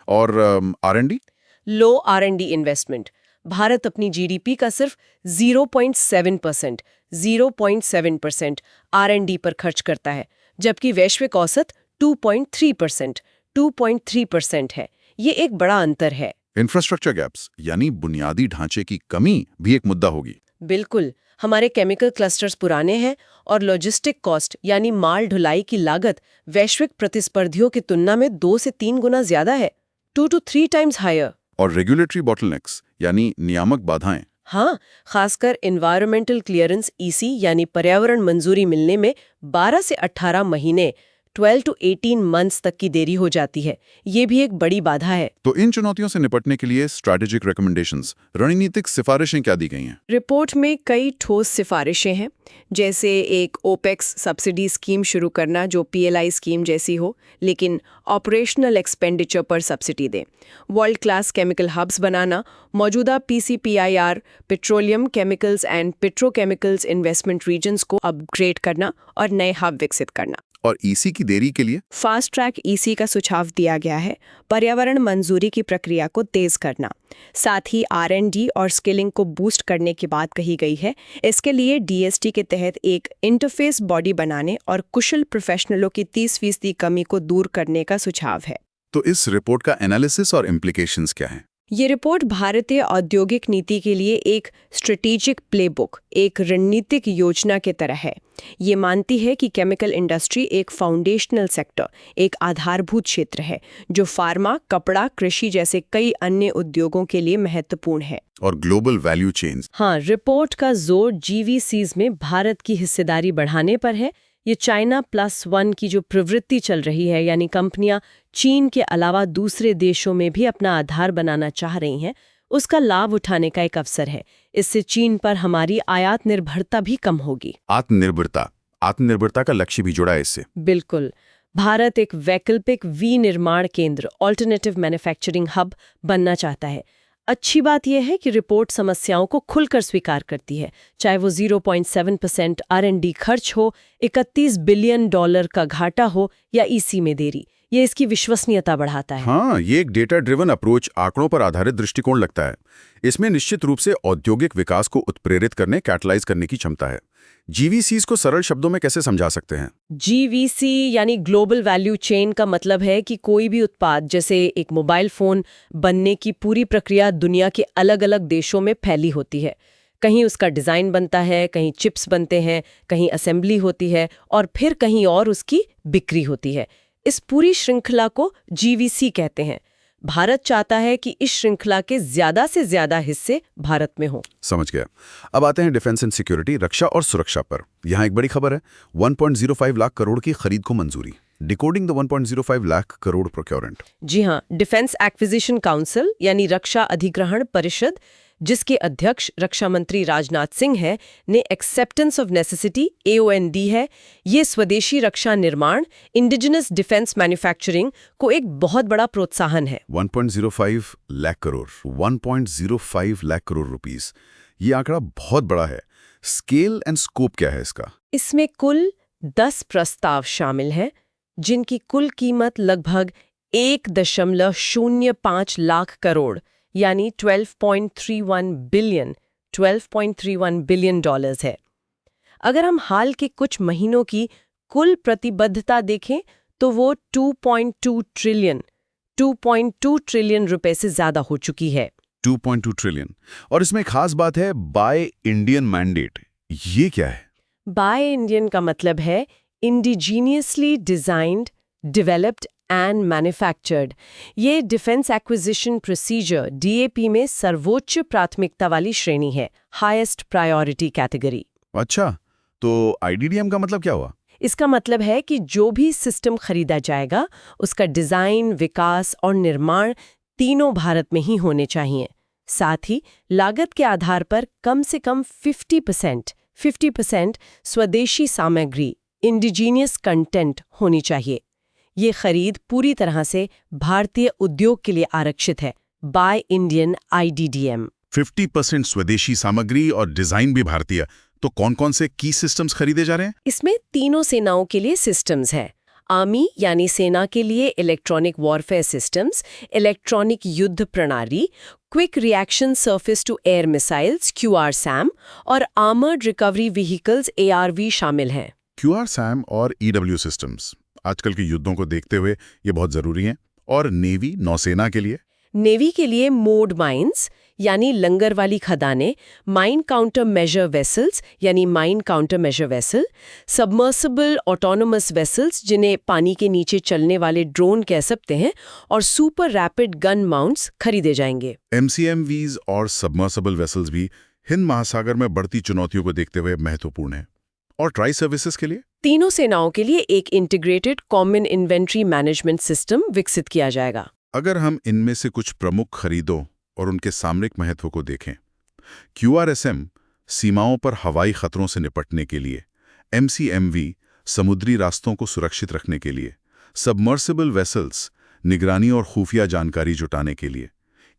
और R&D?
लो R&D इन्वेस्टमेंट। भारत अपनी जीडीपी का सिर्फ 0.7% R&D पर खर्च करता है, जबकि वैश्विक औसत 2.3% है। ये एक बड़ा अंतर है।
इंफ्रास्ट्रक्चर गैप्स यानी बुनियादी ढांचे की कमी भी एक मुद्दा होगी।
बिल्कुल, हमारे केमिकल क्लस्टर्स पुराने हैं और लॉजिस्टिक कॉस्ट यानी माल ढुलाई की लागत वैश्विक प्रतिस्पर्धियों की तुलना में 2 से 3 गुना ज्यादा है, 2 to 3 times हायर।
और रेगुलेटरी बॉटलनेक्स यानी नियामक बाधाएं।
हाँ, खासकर एनवायरमेंटल क्लियरेंस EC यानी पर्यावरण मंजूरी मिलने में 12 से 18 महीने 12 to 18 months तक की देरी हो जाती है। ये भी एक बड़ी बाधा है।
तो इन चुनौतियों से निपटने के लिए स्ट्रैटेजिक रिकमेंडेशंस, रणनीतिक सिफारिशें क्या दी गई हैं?
रिपोर्ट में कई ठोस सिफारिशें हैं, जैसे एक ओपेक्स सब्सिडी स्कीम शुरू करना जो PLI स्कीम जैसी हो, लेकिन ऑपरेशनल एक्सपेंडिचर पर सब्सिडी दे। वर्ल्ड क्लास केमिकल हब्स बनाना, मौजूदा PCPIR petroleum chemicals and petrochemicals investment regions को अपग्रेड करना और नए हब विकसित करना।
और EC की देरी के लिए
फास्ट ट्रैक EC का सुझाव दिया गया है, पर्यावरण मंजूरी की प्रक्रिया को तेज करना। साथ ही R&D और स्किलिंग को बूस्ट करने की बात कही गई है। इसके लिए DST के तहत एक इंटरफेस बॉडी बनाने और कुशल प्रोफेशनलों की 30% कमी को दूर करने का सुझाव है।
तो इस रिपोर्ट का एनालिसिस और इम्प्लीकेशंस क्या हैं?
ये रिपोर्ट भारतीय औद्योगिक नीति के लिए एक स्ट्रेटेजिक प्लेबुक, एक रणनीतिक योजना के तरह है। ये मानती है कि केमिकल इंडस्ट्री एक फाउंडेशनल सेक्टर, एक आधारभूत क्षेत्र है जो फार्मा, कपड़ा, कृषि जैसे कई अन्य उद्योगों के लिए महत्वपूर्ण है।
और ग्लोबल वैल्यू चेन्स।
हाँ, रिपोर्ट का जोर GVCs में भारत की हिस्सेदारी बढ़ाने पर है। ये चाइना +1 की जो प्रवृत्ति चल रही है, यानी कंपनियां चीन के अलावा दूसरे देशों में भी अपना आधार बनाना चाह रही हैं, उसका लाभ उठाने का एक अवसर है। इससे चीन पर हमारी आयात निर्भरता भी कम होगी।
आत्मनिर्भरता का लक्ष्य भी जुड़ा है इससे।
बिल्कुल। भारत एक वैकल्पिक विनिर्माण केंद्र, ऑल्टरनेटिव मैन्युफैक्चरिंग हब बनना चाहता है। अच्छी बात यह है कि रिपोर्ट समस्याओं को खुलकर स्वीकार करती है, चाहे वो 0.7% R&D खर्च हो, $31 बिलियन का घाटा हो या EC में देरी। ये इसकी विश्वसनीयता बढ़ाता है।
हाँ, ये एक डेटा ड्रिवन अप्रोच, आंकड़ों पर आधारित दृष्टिकोण लगता है। इसमें निश्चित रूप से औद्योगिक विकास को उत्प्रेरित करने, कैटलाइज करने की क्षमता है। GVCs को सरल शब्दों में कैसे समझा सकते हैं?
GVC यानी ग्लोबल वैल्यू चेन का मतलब है कि कोई भी उत्पाद, जैसे एक मोबाइल फोन बनने की पूरी प्रक्रिया दुनिया के अलग-अलग देशों में फैली होती है। कहीं उसका डिज़ाइन बनता है, कहीं चिप्स बनते हैं, कहीं असेंबली होती है और फिर कहीं और उसकी बिक्री होती है। इस पूरी श्रृंखला को GVC कहते हैं। भारत चाहता है कि इस श्रृंखला के ज्यादा से ज्यादा हिस्से भारत में हों।
समझ गया। अब आते हैं डिफेंस एंड सिक्योरिटी, रक्षा और सुरक्षा पर। यहाँ एक बड़ी खबर है, 1.05 लाख करोड़ की खरीद को मंजूरी। Decoding the 1.05 lakh crore procurement.
जी हाँ, डिफेंस एक्विजिशन काउंसिल यानी रक्षा अधिग्रहण परिषद, जिसके अध्यक्ष रक्षा मंत्री राजनाथ सिंह हैं, ने एक्सेप्टेंस ऑफ नेसेसिटी AON दी है। ये स्वदेशी रक्षा निर्माण, इंडिजिनस डिफेंस मैन्युफैक्चरिंग को एक बहुत बड़ा प्रोत्साहन है।
1.05 लाख करोड़, 1.05 लाख करोड़ रुपीस, ये आंकड़ा बहुत बड़ा है। स्केल एंड स्कोप क्या है इसका?
इसमें कुल 10 प्रस्ताव शामिल हैं, जिनकी कुल कीमत लगभग 1.05 लाख करोड़ यानी 12.31 बिलियन डॉलर्स है। अगर हम हाल के कुछ महीनों की कुल प्रतिबद्धता देखें तो वो 2.2 ट्रिलियन रुपए से ज्यादा हो चुकी है।
2.2 ट्रिलियन। और इसमें खास बात है बाय इंडियन मैंडेट। ये क्या है?
बाय इंडियन का मतलब है indigenously designed, developed and manufactured. ये डिफेंस एक्विजिशन प्रोसीजर DAP में सर्वोच्च प्राथमिकता वाली श्रेणी है, हाईएस्ट प्रायोरिटी कैटेगरी।
अच्छा, तो IDDM का मतलब क्या हुआ?
इसका मतलब है कि जो भी सिस्टम खरीदा जाएगा उसका डिजाइन, विकास और निर्माण तीनों भारत में ही होने चाहिए। साथ ही लागत के आधार पर कम से कम 50% स्वदेशी सामग्री, इंडिजीनियस कंटेंट होनी चाहिए। ये खरीद पूरी तरह से भारतीय उद्योग के लिए आरक्षित है, बाय इंडियन IDDM।
50% स्वदेशी सामग्री और डिजाइन भी भारतीय। तो कौन-कौन से की सिस्टम्स खरीदे जा रहे हैं?
इसमें तीनों सेनाओं के लिए सिस्टम्स हैं। आर्मी यानी सेना के लिए इलेक्ट्रॉनिक वॉरफेयर सिस्टम्स, इलेक्ट्रॉनिक युद्ध प्रणाली, quick reaction surface to air missiles QRSAM और आर्मर्ड रिकवरी व्हीकल्स ARV शामिल हैं।
QRSAM और EW सिस्टम्स आजकल के युद्धों को देखते हुए ये बहुत जरूरी हैं। और नेवी, नौसेना के लिए?
नेवी के लिए मोड माइंस यानी लंगर वाली खदानें, माइन काउंटर मेजर वेसल्स यानी mine counter measure vessel, submersible autonomous vessels जिन्हें पानी के नीचे चलने वाले ड्रोन कह सकते हैं, और सुपर रैपिड गन माउंट्स खरीदे जाएंगे।
MCMVs और सबमर्सिबल वेसल्स भी हिंद महासागर में बढ़ती चुनौतियों को देखते हुए महत्वपूर्ण है। और ट्राई सर्विसेज के लिए?
तीनों सेनाओं के लिए एक integrated common inventory management system विकसित किया जाएगा।
अगर हम इनमें से कुछ प्रमुख खरीदों और उनके सामरिक महत्व को देखें, QRSM सीमाओं पर हवाई खतरों से निपटने के लिए, MCMV समुद्री रास्तों को सुरक्षित रखने के लिए, सबमर्सिबल वेसल्स निगरानी और खुफिया जानकारी जुटाने के लिए,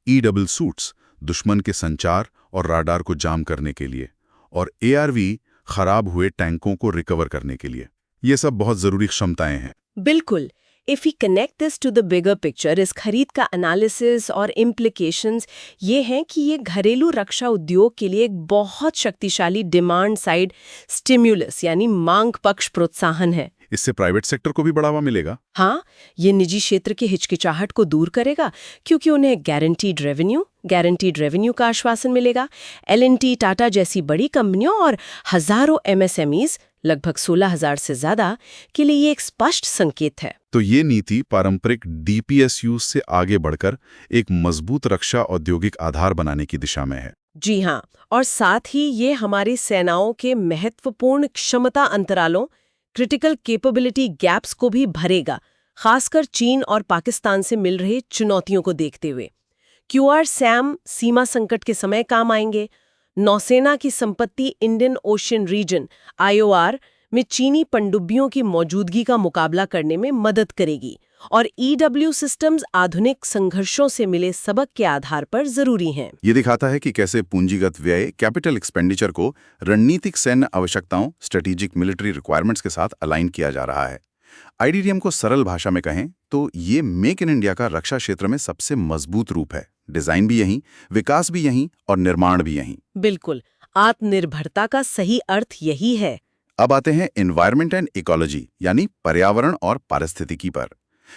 EW सूट्स दुश्मन के संचार और राडार को जाम करने के लिए, और ARV खराब हुए टैंकों को रिकवर करने के लिए। ये सब बहुत जरूरी क्षमताएं हैं।
बिल्कुल। If we connect this to the bigger picture, इस खरीद का एनालिसिस और implications ये हैं कि ये घरेलू रक्षा उद्योग के लिए एक बहुत शक्तिशाली डिमांड साइड स्टिम्युलस यानी मांग पक्ष प्रोत्साहन है।
इससे प्राइवेट सेक्टर को भी बढ़ावा मिलेगा।
हाँ, ये निजी क्षेत्र की हिचकिचाहट को दूर करेगा क्योंकि उन्हें गारंटीड रेवेन्यू का आश्वासन मिलेगा। L&T, टाटा जैसी बड़ी कंपनियों और हजारों MSMEs, लगभग 16,000 से ज्यादा, के लिए ये एक स्पष्ट संकेत है।
तो ये नीति पारंपरिक DPSU से आगे बढ़कर एक मजबूत रक्षा औद्योगिक आधार बनाने की दिशा में है।
जी हाँ, और साथ ही ये हमारी सेनाओं के महत्वपूर्ण क्षमता अंतरालों, क्रिटिकल कैपेबिलिटी गैप्स को भी भरेगा, खासकर चीन और पाकिस्तान से मिल रही चुनौतियों को देखते हुए। QRSAM सीमा संकट के समय काम आएंगे। नौसेना की संपत्ति इंडियन ओशियन रीजन IOR में चीनी पनडुब्बियों की मौजूदगी का मुकाबला करने में मदद करेगी, और EW सिस्टम्स आधुनिक संघर्षों से मिले सबक के आधार पर जरूरी हैं।
ये दिखाता है कि कैसे पूंजीगत व्यय, कैपिटल एक्सपेंडिचर को रणनीतिक सैन्य आवश्यकताओं, स्ट्रेटेजिक मिलिट्री रिक्वायरमेंट्स के साथ अलाइन किया जा रहा है। IDDM को सरल भाषा में कहें तो ये मेक इन इंडिया का रक्षा क्षेत्र में सबसे मजबूत रूप है। डिजाइन भी यहीं, विकास भी यहीं और निर्माण भी यहीं।
बिल्कुल, आत्मनिर्भरता का सही अर्थ यही है।
अब आते हैं एनवायरनमेंट एंड इकोलॉजी यानी पर्यावरण और पारिस्थितिकी पर।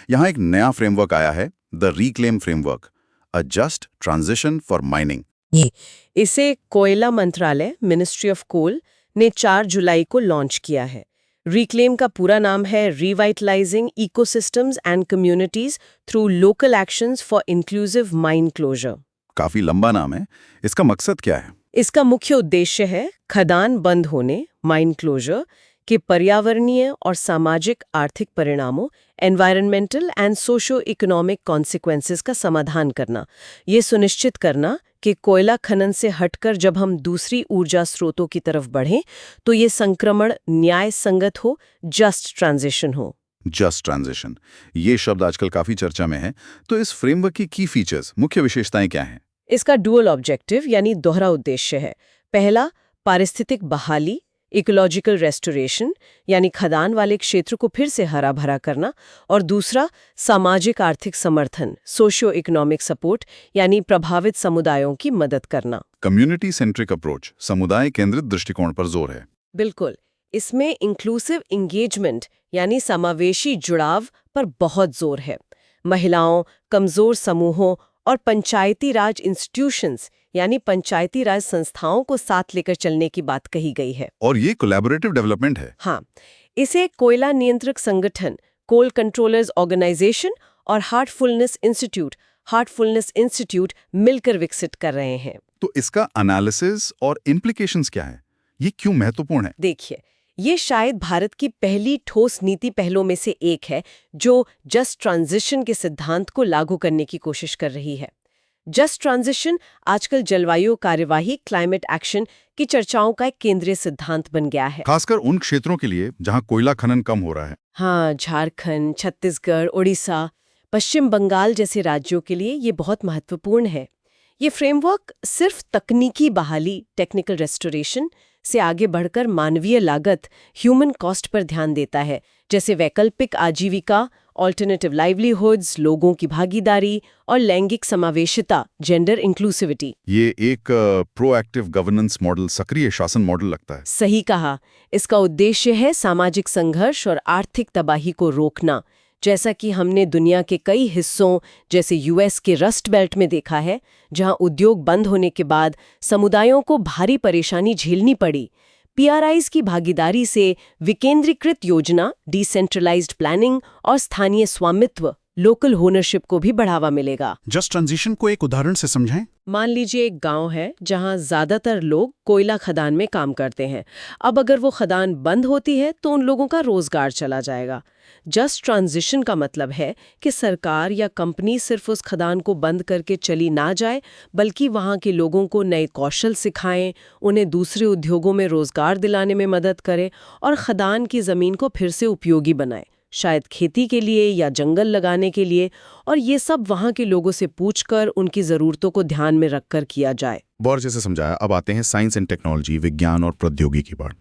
यहाँ एक नया फ्रेमवर्क आया है, the reclaim framework, a just transition for mining.
इसे कोयला मंत्रालय, मिनिस्ट्री ऑफ कोल, ने 4 जुलाई को लॉन्च किया है। रिक्लेम का पूरा नाम है revitalising ecosystems and communities through local actions for inclusive mine closure.
काफी लंबा नाम है। इसका मकसद क्या है?
इसका मुख्य उद्देश्य है खदान बंद होने, माइन क्लोजर, के पर्यावरणीय और सामाजिक आर्थिक परिणामों, environmental and socio economic consequences का समाधान करना। ये सुनिश्चित करना कि कोयला खनन से हटकर जब हम दूसरी ऊर्जा स्रोतों की तरफ बढ़ें तो ये संक्रमण न्याय संगत हो, जस्ट ट्रांजिशन हो।
जस्ट ट्रांजिशन, ये शब्द आजकल काफी चर्चा में है। तो इस फ्रेमवर्क की फीचर्स, मुख्य विशेषताएं क्या हैं?
इसका डुअल ऑब्जेक्टिव यानी दोहरा उद्देश्य है। पहला, पारिस्थितिक बहाली इकोलॉजिकल रेस्टोरेशन यानी खदान वाले क्षेत्र को फिर से हरा भरा करना, और दूसरा सामाजिक आर्थिक समर्थन, सोशियो इकोनॉमिक सपोर्ट यानी प्रभावित समुदायों की मदद करना।
कम्युनिटी सेंट्रिक अप्रोच, समुदाय केंद्रित दृष्टिकोण पर जोर है।
बिल्कुल, इसमें इंक्लूसिव इंगेजमेंट यानी समावेशी जुड़ाव पर बहुत जोर है। महिलाओं, कमजोर समूहों और पंचायती राज इंस्टीट्यूशंस यानी पंचायती राज संस्थाओं को साथ लेकर चलने की बात कही गई है।
और ये कोलैबोरेटिव डेवलपमेंट है।
हाँ, इसे कोयला नियंत्रक संगठन, कोल कंट्रोलर्स ऑर्गेनाइजेशन और हार्टफुलनेस इंस्टीट्यूट मिलकर विकसित कर रहे हैं।
तो इसका एनालिसिस और इम्प्लीकेशंस क्या है? ये क्यों महत्वपूर्ण है?
देखिए, ये शायद भारत की पहली ठोस नीति पहलों में से एक है जो जस्ट ट्रांजिशन के सिद्धांत को लागू करने की कोशिश कर रही है। जस्ट ट्रांजिशन आजकल जलवायु कार्यवाही, क्लाइमेट एक्शन की चर्चाओं का एक केंद्रीय सिद्धांत बन गया है।
खासकर उन क्षेत्रों के लिए जहां कोयला खनन कम हो रहा है।
हाँ, झारखंड, छत्तीसगढ़, ओडिशा, पश्चिम बंगाल जैसे राज्यों के लिए ये बहुत महत्वपूर्ण है। ये फ्रेमवर्क सिर्फ तकनीकी बहाली, टेक्निकल रेस्टोरेशन से आगे बढ़कर मानवीय लागत, ह्यूमन कॉस्ट पर ध्यान देता है, जैसे वैकल्पिक आजीविका, ऑल्टरनेटिव लाइवलीहुड्स, लोगों की भागीदारी और लैंगिक समावेशिता, जेंडर इंक्लूसिविटी।
ये एक प्रोएक्टिव गवर्नेंस मॉडल, सक्रिय शासन मॉडल लगता है।
सही कहा। इसका उद्देश्य है सामाजिक संघर्ष और आर्थिक तबाही को रोकना, जैसा कि हमने दुनिया के कई हिस्सों जैसे यूएस के रस्ट बेल्ट में देखा है, जहां उद्योग बंद होने के बाद समुदायों को भारी परेशानी झेलनी पड़ी। पीआरआईज की भागीदारी से विकेंद्रीकृत योजना, डिसेंट्रलाइज्ड प्लानिंग और स्थानीय स्वामित्व, लोकल ओनरशिप को भी बढ़ावा मिलेगा।
जस्ट ट्रांजिशन को एक उदाहरण से समझाएं।
मान लीजिए एक गांव है जहां ज्यादातर लोग कोयला खदान में काम करते हैं। अब अगर वो खदान बंद होती है तो उन लोगों का रोजगार चला जाएगा। जस्ट ट्रांजिशन का मतलब है कि सरकार या कंपनी सिर्फ उस खदान को बंद करके चली ना जाए, बल्कि वहां के लोगों को नए कौशल सिखाएं, उन्हें दूसरे उद्योगों में रोजगार दिलाने में मदद करे और खदान की जमीन को फिर से उपयोगी बनाए, शायद खेती के लिए या जंगल लगाने के लिए। और ये सब वहां के लोगों से पूछकर उनकी जरूरतों को ध्यान में रखकर किया जाए।
बहुत जैसे समझाया। अब आते हैं साइंस एंड टेक्नोलॉजी, विज्ञान और प्रौद्योगिकी पर।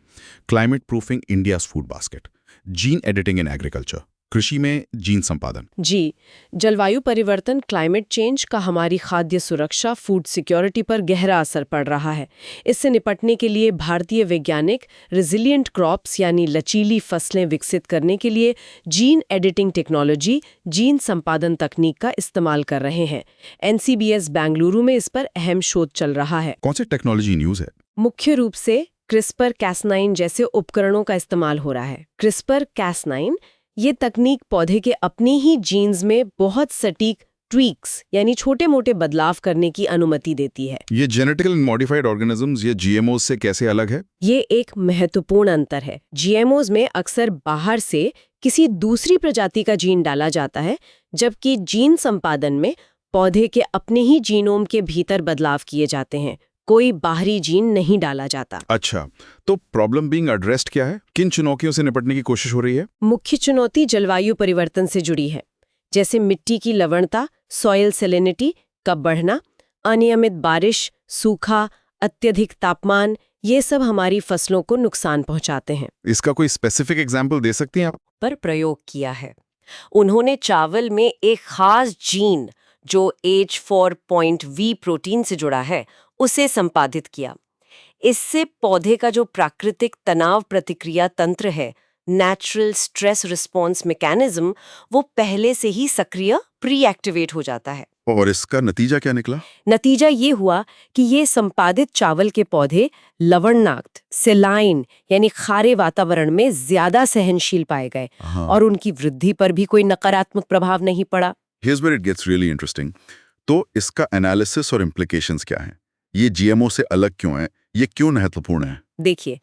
Climate proofing India's food basket, gene editing in agriculture, कृषि में जीन संपादन।
जी, जलवायु परिवर्तन, क्लाइमेट चेंज का हमारी खाद्य सुरक्षा, फूड सिक्योरिटी पर गहरा असर पड़ रहा है। इससे निपटने के लिए भारतीय वैज्ञानिक रेजिलिएंट क्रॉप्स यानी लचीली फसलें विकसित करने के लिए जीन एडिटिंग टेक्नोलॉजी, जीन संपादन तकनीक का इस्तेमाल कर रहे हैं। एनसीबीएस बेंगलुरु में इस पर अहम शोध चल रहा है।
कौन सी टेक्नोलॉजी न्यूज है?
मुख्य रूप से क्रिस्पर-cas9 जैसे उपकरणों का इस्तेमाल हो रहा है। क्रिस्पर-cas9 ये तकनीक पौधे के अपनी ही जीन्स में बहुत सटीक ट्वीक्स यानी छोटे-मोटे बदलाव करने की अनुमति देती है।
ये जेनेटिकली मॉडिफाइड ऑर्गेनिजम्स, ये जीएमओ से कैसे अलग है?
ये एक महत्वपूर्ण अंतर है। जीएमओज में अक्सर बाहर से किसी दूसरी प्रजाति का जीन डाला जाता है, जबकि जीन संपादन में पौधे के अपने ही जीनोम के भीतर बदलाव किए जाते हैं। कोई बाहरी जीन नहीं डाला जाता।
अच्छा, तो प्रॉब्लम बीइंग एड्रेस्ड क्या है? किन चुनौतियों से निपटने की कोशिश हो रही है?
मुख्य चुनौती जलवायु परिवर्तन से जुड़ी है, जैसे मिट्टी की लवणता, सॉइल सैलिनिटी का बढ़ना, अनियमित बारिश, सूखा, अत्यधिक तापमान, ये सब हमारी फसलों को नुकसान पहुंचाते हैं।
इसका कोई स्पेसिफिक एग्जाम्पल दे सकती हैं आप?
पर प्रयोग किया है। उन्होंने चावल में एक खास जीन जो H4.V प्रोटीन से जुड़ा है उसे संपादित किया। इससे पौधे का जो प्राकृतिक तनाव प्रतिक्रिया तंत्र है, नेचुरल स्ट्रेस रिस्पॉन्स मैकेनिज्म, वो पहले से ही सक्रिय प्री एक्टिवेट हो जाता है।
और इसका नतीजा क्या निकला?
नतीजा ये हुआ कि ये संपादित चावल के पौधे लवणनाक्त, सेलाइन यानी खारे वातावरण में ज्यादा सहनशील पाए गए और उनकी वृद्धि पर भी कोई नकारात्मक प्रभाव नहीं पड़ा।
Here's where it gets really interesting. तो इसका एनालिसिस और इम्प्लीकेशंस क्या हैं? ये जीएमओ से अलग क्यों है? ये क्यों महत्वपूर्ण है?
देखिए,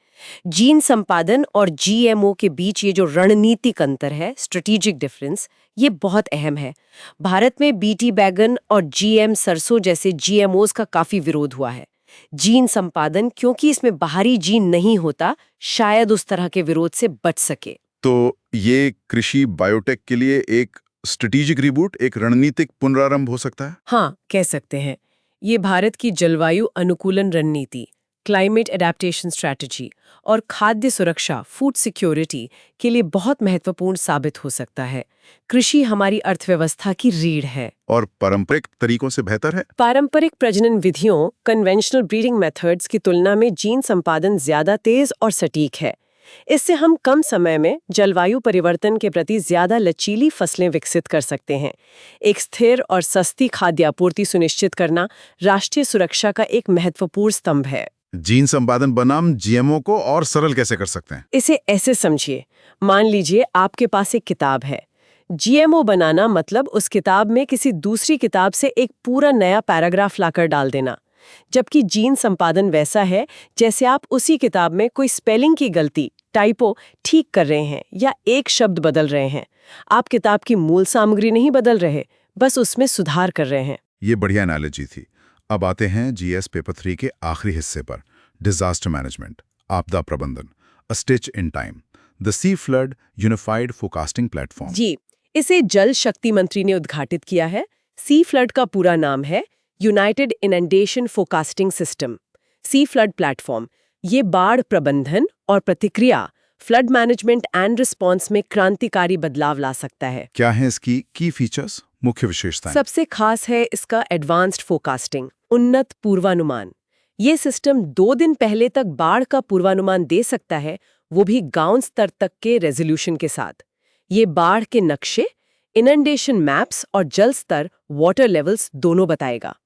जीन संपादन और जीएमओ के बीच ये जो रणनीतिक अंतर है, स्ट्रेटेजिक डिफरेंस, ये बहुत अहम है। भारत में बीटी बैगन और जीएम सरसों जैसे जीएमओज का काफी विरोध हुआ है। जीन संपादन, क्योंकि इसमें बाहरी जीन नहीं होता, शायद उस तरह के विरोध से बच सके।
तो ये कृषि बायोटेक के लिए एक स्ट्रेटेजिक रिबूट, एक रणनीतिक पुनरारंभ हो सकता है?
हाँ, कह सकते हैं। ये भारत की जलवायु अनुकूलन रणनीति क्लाइमेट एडेप्टेशन स्ट्रैटेजी और खाद्य सुरक्षा फूड सिक्योरिटी के लिए बहुत महत्वपूर्ण साबित हो सकता है। कृषि हमारी अर्थव्यवस्था की रीढ़ है
और पारंपरिक तरीकों से बेहतर है।
पारंपरिक प्रजनन विधियों कन्वेंशनल ब्रीडिंग मेथड्स की तुलना में जीन संपादन ज्यादा तेज और सटीक है। इससे हम कम समय में जलवायु परिवर्तन के प्रति ज्यादा लचीली फसलें विकसित कर सकते हैं। एक स्थिर और सस्ती खाद्य आपूर्ति सुनिश्चित करना राष्ट्रीय सुरक्षा का एक महत्वपूर्ण स्तंभ है।
जीन संपादन बनाम जीएमओ को और सरल कैसे कर सकते हैं?
इसे ऐसे समझिए, मान लीजिए आपके पास एक किताब है। जीएमओ बनाना मतलब उस किताब में किसी दूसरी किताब से एक पूरा नया पैराग्राफ लाकर डाल देना, जबकि जीन संपादन वैसा है जैसे आप उसी किताब में कोई स्पेलिंग की गलती टाइपो ठीक कर रहे हैं या एक शब्द बदल रहे हैं। आप किताब की मूल सामग्री नहीं बदल रहे, बस उसमें सुधार कर रहे हैं।
ये बढ़िया एनालॉजी थी। अब आते हैं जीएस पेपर 3 के आखिरी हिस्से पर, डिजास्टर मैनेजमेंट, आपदा प्रबंधन, a stitch in time, the C flood unified forecasting platform.
जी, इसे जल शक्ति मंत्री ने उद्घाटित किया है। सी फ्लड का पूरा नाम है यूनाइटेड इनंडेशन फोरकास्टिंग सिस्टम, सी फ्लड प्लेटफॉर्म। ये बाढ़ प्रबंधन और प्रतिक्रिया, फ्लड मैनेजमेंट एंड रिस्पॉन्स में क्रांतिकारी बदलाव ला सकता है।
क्या है इसकी की फीचर्स, मुख्य विशेषताएं?
सबसे खास है इसका एडवांस्ड फोरकास्टिंग, उन्नत पूर्वानुमान। ये सिस्टम 2 दिन पहले तक बाढ़ का पूर्वानुमान दे सकता है, वो भी गांव स्तर तक के रेजोल्यूशन के साथ। ये बाढ़ के नक्शे, इनंडेशन मैप्स और जल स्तर वाटर लेवल्स दोनों बताएगा।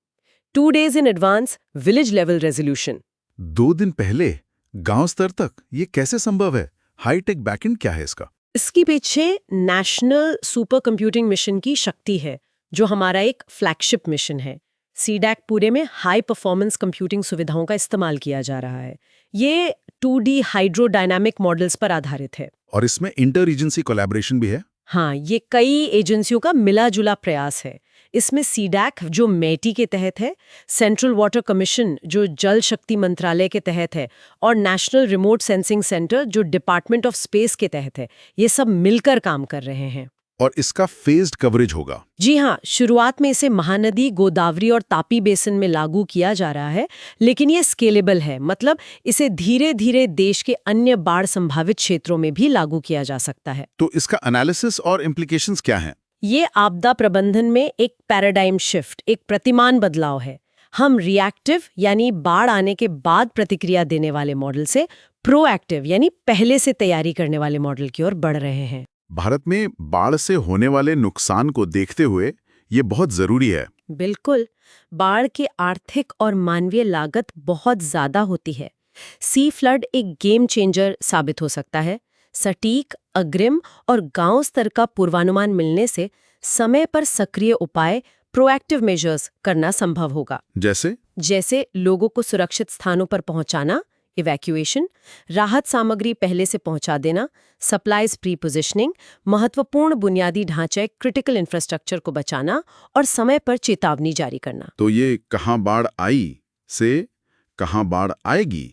2 days in advance village level resolution.
2 दिन पहले गांव स्तर तक, ये कैसे संभव है? हाईटेक बैकएंड क्या है इसका?
इसके पीछे नेशनल सुपर कंप्यूटिंग मिशन की शक्ति है, जो हमारा एक फ्लैगशिप मिशन है। सीडैक पूरे में हाई परफॉर्मेंस कंप्यूटिंग सुविधाओं का इस्तेमाल किया जा रहा है। ये 2D हाइड्रोडायनामिक मॉडल्स पर आधारित है।
और इसमें इंटर एजेंसी कोलैबोरेशन भी है?
हाँ, ये कई एजेंसियों का मिला जुला प्रयास है। इसमें सीडैक जो मेटी के तहत है, सेंट्रल वाटर कमीशन जो जल शक्ति मंत्रालय के तहत है और नेशनल रिमोट सेंसिंग सेंटर जो डिपार्टमेंट ऑफ स्पेस के तहत है, ये सब मिलकर काम कर रहे हैं।
और इसका फेज्ड कवरेज होगा?
जी हाँ, शुरुआत में इसे महानदी, गोदावरी और तापी बेसिन में लागू किया जा रहा है, लेकिन ये स्केलेबल है, मतलब इसे धीरे धीरे देश के अन्य बाढ़ संभावित क्षेत्रों में भी लागू किया जा सकता है।
तो इसका एनालिसिस और इम्प्लीकेशंस क्या हैं?
ये आपदा प्रबंधन में एक पैराडाइम शिफ्ट, एक प्रतिमान बदलाव है। हम रिएक्टिव यानी बाढ़ आने के बाद प्रतिक्रिया देने वाले मॉडल से प्रोएक्टिव यानी पहले से तैयारी करने वाले मॉडल की ओर बढ़ रहे हैं।
भारत में बाढ़ से होने वाले नुकसान को देखते हुए ये बहुत जरूरी है।
बिल्कुल, बाढ़ की आर्थिक और मानवीय लागत बहुत ज्यादा होती है। सी फ्लड एक गेम चेंजर साबित हो सकता है। सटीक, अग्रिम और गांव स्तर का पूर्वानुमान मिलने से समय पर सक्रिय उपाय, प्रोएक्टिव मेजर्स करना संभव होगा। जैसे लोगों को सुरक्षित स्थानों पर पहुंचाना, इवैक्यूएशन, राहत सामग्री पहले से पहुंचा देना, सप्लाईज प्री पोजिशनिंग, महत्वपूर्ण बुनियादी ढांचे क्रिटिकल इंफ्रास्ट्रक्चर को बचाना और समय पर चेतावनी जारी करना।
तो ये कहां बाढ़ आई से कहां बाढ़ आएगी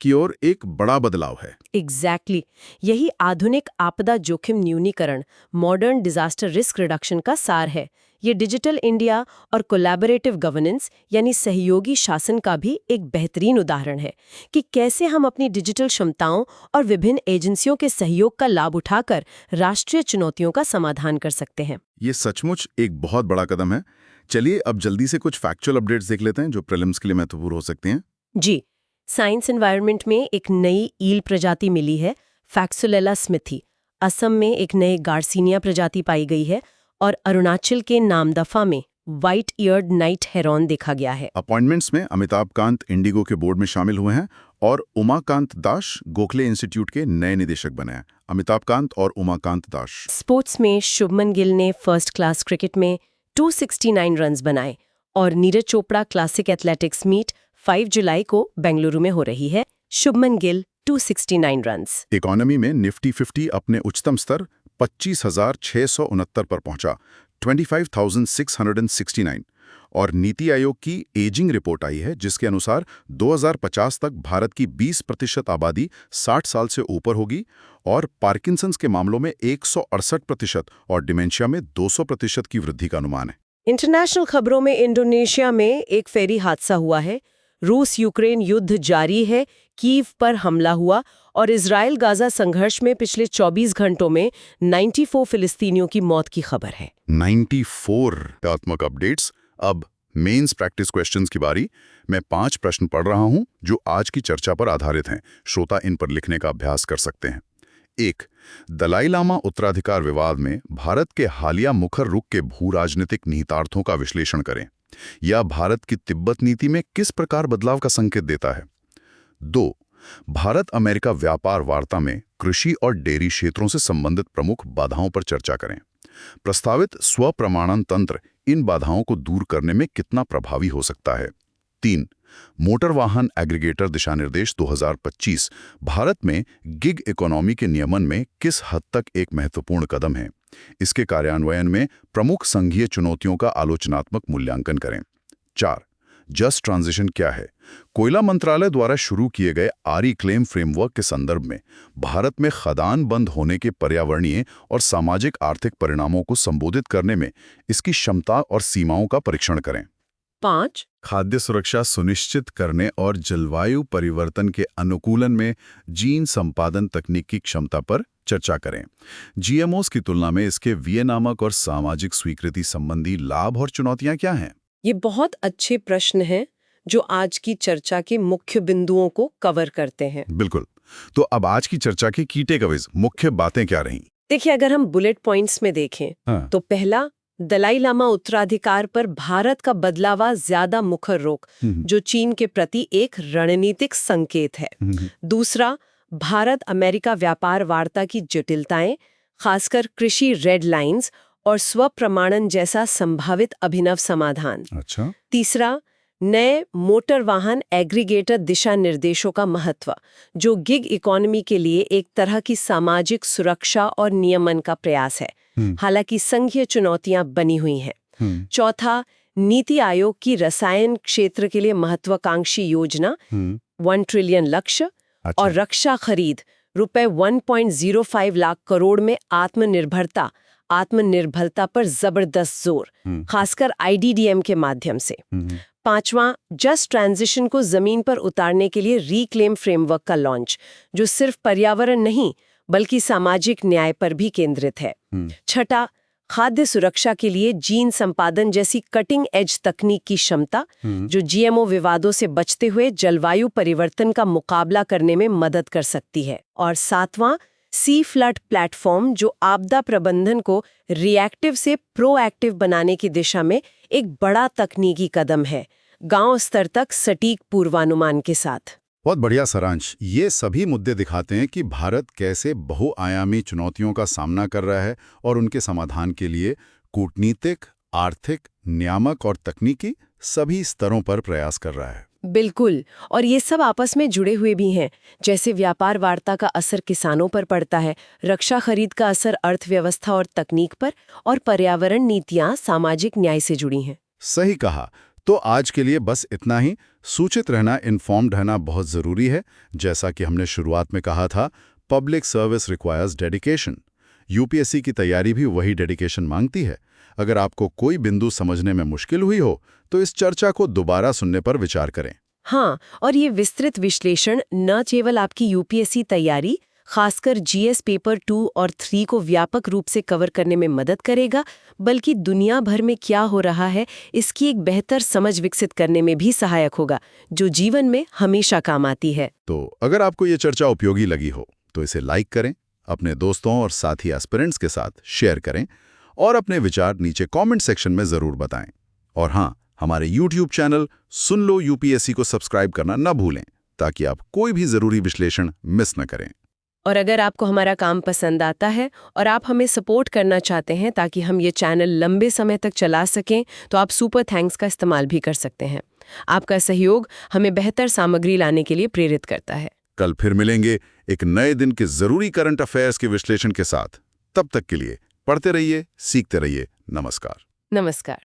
की ओर एक बड़ा बदलाव है।
एग्जैक्टली, यही आधुनिक आपदा जोखिम न्यूनीकरण, मॉडर्न डिजास्टर रिस्क रिडक्शन का सार है। ये डिजिटल इंडिया और कोलैबोरेटिव गवर्नेंस यानी सहयोगी शासन का भी एक बेहतरीन उदाहरण है कि कैसे हम अपनी डिजिटल क्षमताओं और विभिन्न एजेंसियों के सहयोग का लाभ उठाकर राष्ट्रीय चुनौतियों का समाधान कर सकते हैं।
ये सचमुच एक बहुत बड़ा कदम है। चलिए अब जल्दी से कुछ फैक्चुअल अपडेट्स देख लेते हैं जो प्रीलिम्स के लिए महत्वपूर्ण हो सकती हैं।
जी, साइंस एनवायरनमेंट में एक नई ईल प्रजाति मिली है, फैक्सुलेला स्मिथी। असम में एक नए गार्सिनिया प्रजाति पाई गई है और अरुणाचल के नामदफा में व्हाइट ईयर्ड नाइट हेरॉन देखा गया है।
अपॉइंटमेंट्स में अमिताभ कांत इंडिगो के बोर्ड में शामिल हुए हैं और उमाकांत दास गोखले इंस्टीट्यूट के नए निदेशक बने हैं। अमिताभ कांत और उमाकांत दास।
स्पोर्ट्स में शुभमन गिल ने फर्स्ट क्लास क्रिकेट में 269 रन्स बनाए और Neeraj Chopra classic athletics meet 5 जुलाई को बेंगलुरु में हो रही है। शुभमन गिल 269 रन्स।
इकोनॉमी में निफ्टी 50 अपने उच्चतम स्तर 25,669 पर पहुंचा, 25,669। और नीति आयोग की एजिंग रिपोर्ट आई है जिसके अनुसार 2050 तक भारत की 20% आबादी 60 साल से ऊपर होगी और पार्किंसंस के मामलों में 168% और डिमेंशिया में 200% की वृद्धि का अनुमान है।
इंटरनेशनल खबरों में इंडोनेशिया में एक फेरी हादसा हुआ है। रूस यूक्रेन युद्ध जारी है, कीव पर हमला हुआ और इजराइल गाजा संघर्ष में पिछले 24 घंटों में 94 फिलिस्तीनियों की मौत की खबर है।
94 आत्मक अपडेट्स। अब मेंस प्रैक्टिस क्वेश्चंस की बारी। मैं 5 प्रश्न पढ़ रहा हूं जो आज की चर्चा पर आधारित हैं। श्रोता इन पर लिखने का अभ्यास कर सकते हैं। 1. दलाई लामा उत्तराधिकार विवाद में भारत के हालिया मुखर रुख के भू राजनीतिक निहितार्थों का विश्लेषण करें। यह भारत की तिब्बत नीति में किस प्रकार बदलाव का संकेत देता है? 2. भारत अमेरिका व्यापार वार्ता में कृषि और डेयरी क्षेत्रों से संबंधित प्रमुख बाधाओं पर चर्चा करें। प्रस्तावित स्वप्रमाणन तंत्र इन बाधाओं को दूर करने में कितना प्रभावी हो सकता है? 3. मोटर वाहन एग्रीगेटर दिशानिर्देश 2025 भारत में गिग इकोनॉमी के नियमन में किस हद तक एक महत्वपूर्ण कदम है? इसके कार्यान्वयन में प्रमुख संघीय चुनौतियों का आलोचनात्मक मूल्यांकन करें। 4. जस्ट ट्रांजिशन क्या है? कोयला मंत्रालय द्वारा शुरू किए गए RE-क्लेम फ्रेमवर्क के संदर्भ में भारत में खदान बंद होने के पर्यावरणीय और सामाजिक आर्थिक परिणामों को संबोधित करने में इसकी क्षमता और सीमाओं का परीक्षण करें।
5.
खाद्य सुरक्षा सुनिश्चित करने और जलवायु परिवर्तन के अनुकूलन में जीन संपादन तकनीक की क्षमता पर चर्चा करें। GMOs की तुलना में इसके वियनामक और सामाजिक स्वीकृति संबंधी लाभ और चुनौतियां क्या हैं?
ये बहुत अच्छे प्रश्न हैं जो आज की चर्चा के मुख्य बिंदुओं को कवर करते हैं।
बिल्कुल। तो अब आज की चर्चा की की टेकअवेज, मुख्य बातें क्या रहीं?
देखिए, अगर हम बुलेट पॉइंट्स में देखें तो पहला, दलाई लामा उत्तराधिकार पर भारत का बदलावा ज्यादा मुखर रुख जो चीन के प्रति एक रणनीतिक संकेत है। दूसरा, भारत अमेरिका व्यापार वार्ता की जटिलताएं, खासकर कृषि रेड लाइंस और स्वप्रमाणन जैसा संभावित अभिनव समाधान।
अच्छा।
तीसरा, नए मोटर वाहन एग्रीगेटर दिशा निर्देशों का महत्व जो गिग इकोनॉमी के लिए एक तरह की सामाजिक सुरक्षा और नियमन का प्रयास है, हालांकि संघीय चुनौतियां बनी हुई हैं। चौथा, नीति आयोग की रसायन क्षेत्र के लिए महत्वाकांक्षी योजना 1 ट्रिलियन लक्ष्य। और रक्षा खरीद रुपए 1.05 लाख करोड़ में आत्मनिर्भरता पर जबरदस्त जोर, खासकर IDDM के माध्यम से। पांचवां, जस्ट ट्रांजिशन को जमीन पर उतारने के लिए रीक्लेम फ्रेमवर्क का लॉन्च जो सिर्फ पर्यावरण नहीं बल्कि सामाजिक न्याय पर भी केंद्रित है। छठा, खाद्य सुरक्षा के लिए जीन संपादन जैसी कटिंग एज तकनीक की क्षमता जो GMO विवादों से बचते हुए जलवायु परिवर्तन का मुकाबला करने में मदद कर सकती है। और सातवां, सी फ्लड प्लेटफॉर्म जो आपदा प्रबंधन को रिएक्टिव से प्रोएक्टिव बनाने की दिशा में एक बड़ा तकनीकी कदम है, गांव स्तर तक सटीक पूर्वानुमान के साथ।
बहुत बढ़िया सारांश। ये सभी मुद्दे दिखाते हैं कि भारत कैसे बहुआयामी चुनौतियों का सामना कर रहा है और उनके समाधान के लिए कूटनीतिक, आर्थिक, नियामक और तकनीकी सभी स्तरों पर प्रयास कर रहा है।
बिल्कुल, और ये सब आपस में जुड़े हुए भी हैं। जैसे व्यापार वार्ता का असर किसानों पर पड़ता है, रक्षा खरीद का असर अर्थव्यवस्था और तकनीक पर, और पर्यावरण नीतियां सामाजिक न्याय से जुड़ी हैं।
सही कहा। तो आज के लिए बस इतना ही। सूचित रहना, इन्फॉर्म्ड रहना बहुत जरूरी है। जैसा कि हमने शुरुआत में कहा था, public service requires dedication. UPSC की तैयारी भी वही डेडिकेशन मांगती है। अगर आपको कोई बिंदु समझने में मुश्किल हुई हो तो इस चर्चा को दोबारा सुनने पर विचार करें।
हाँ, और ये विस्तृत विश्लेषण न केवल आपकी UPSC तैयारी, खासकर GS पेपर 2 और 3 को व्यापक रूप से कवर करने में मदद करेगा, बल्कि दुनिया भर में क्या हो रहा है इसकी एक बेहतर समझ विकसित करने में भी सहायक होगा, जो जीवन में हमेशा काम आती है।
तो अगर आपको ये चर्चा उपयोगी लगी हो तो इसे लाइक करें, अपने दोस्तों और साथी एस्पिरेंट्स के साथ शेयर करें और अपने विचार नीचे कमेंट सेक्शन में जरूर बताएं। और हाँ, हमारे YouTube चैनल सुन लो UPSC को सब्सक्राइब करना न भूलें ताकि आप कोई भी जरूरी विश्लेषण मिस न करें।
और अगर आपको हमारा काम पसंद आता है और आप हमें सपोर्ट करना चाहते हैं ताकि हम ये चैनल लंबे समय तक चला सकें, तो आप सुपर थैंक्स का इस्तेमाल भी कर सकते हैं। आपका सहयोग हमें बेहतर सामग्री लाने के लिए प्रेरित करता है।
कल फिर मिलेंगे एक नए दिन के जरूरी करंट अफेयर्स के विश्लेषण के साथ। तब तक के लिए पढ़ते रहिए, सीखते रहिए। नमस्कार।
नमस्कार।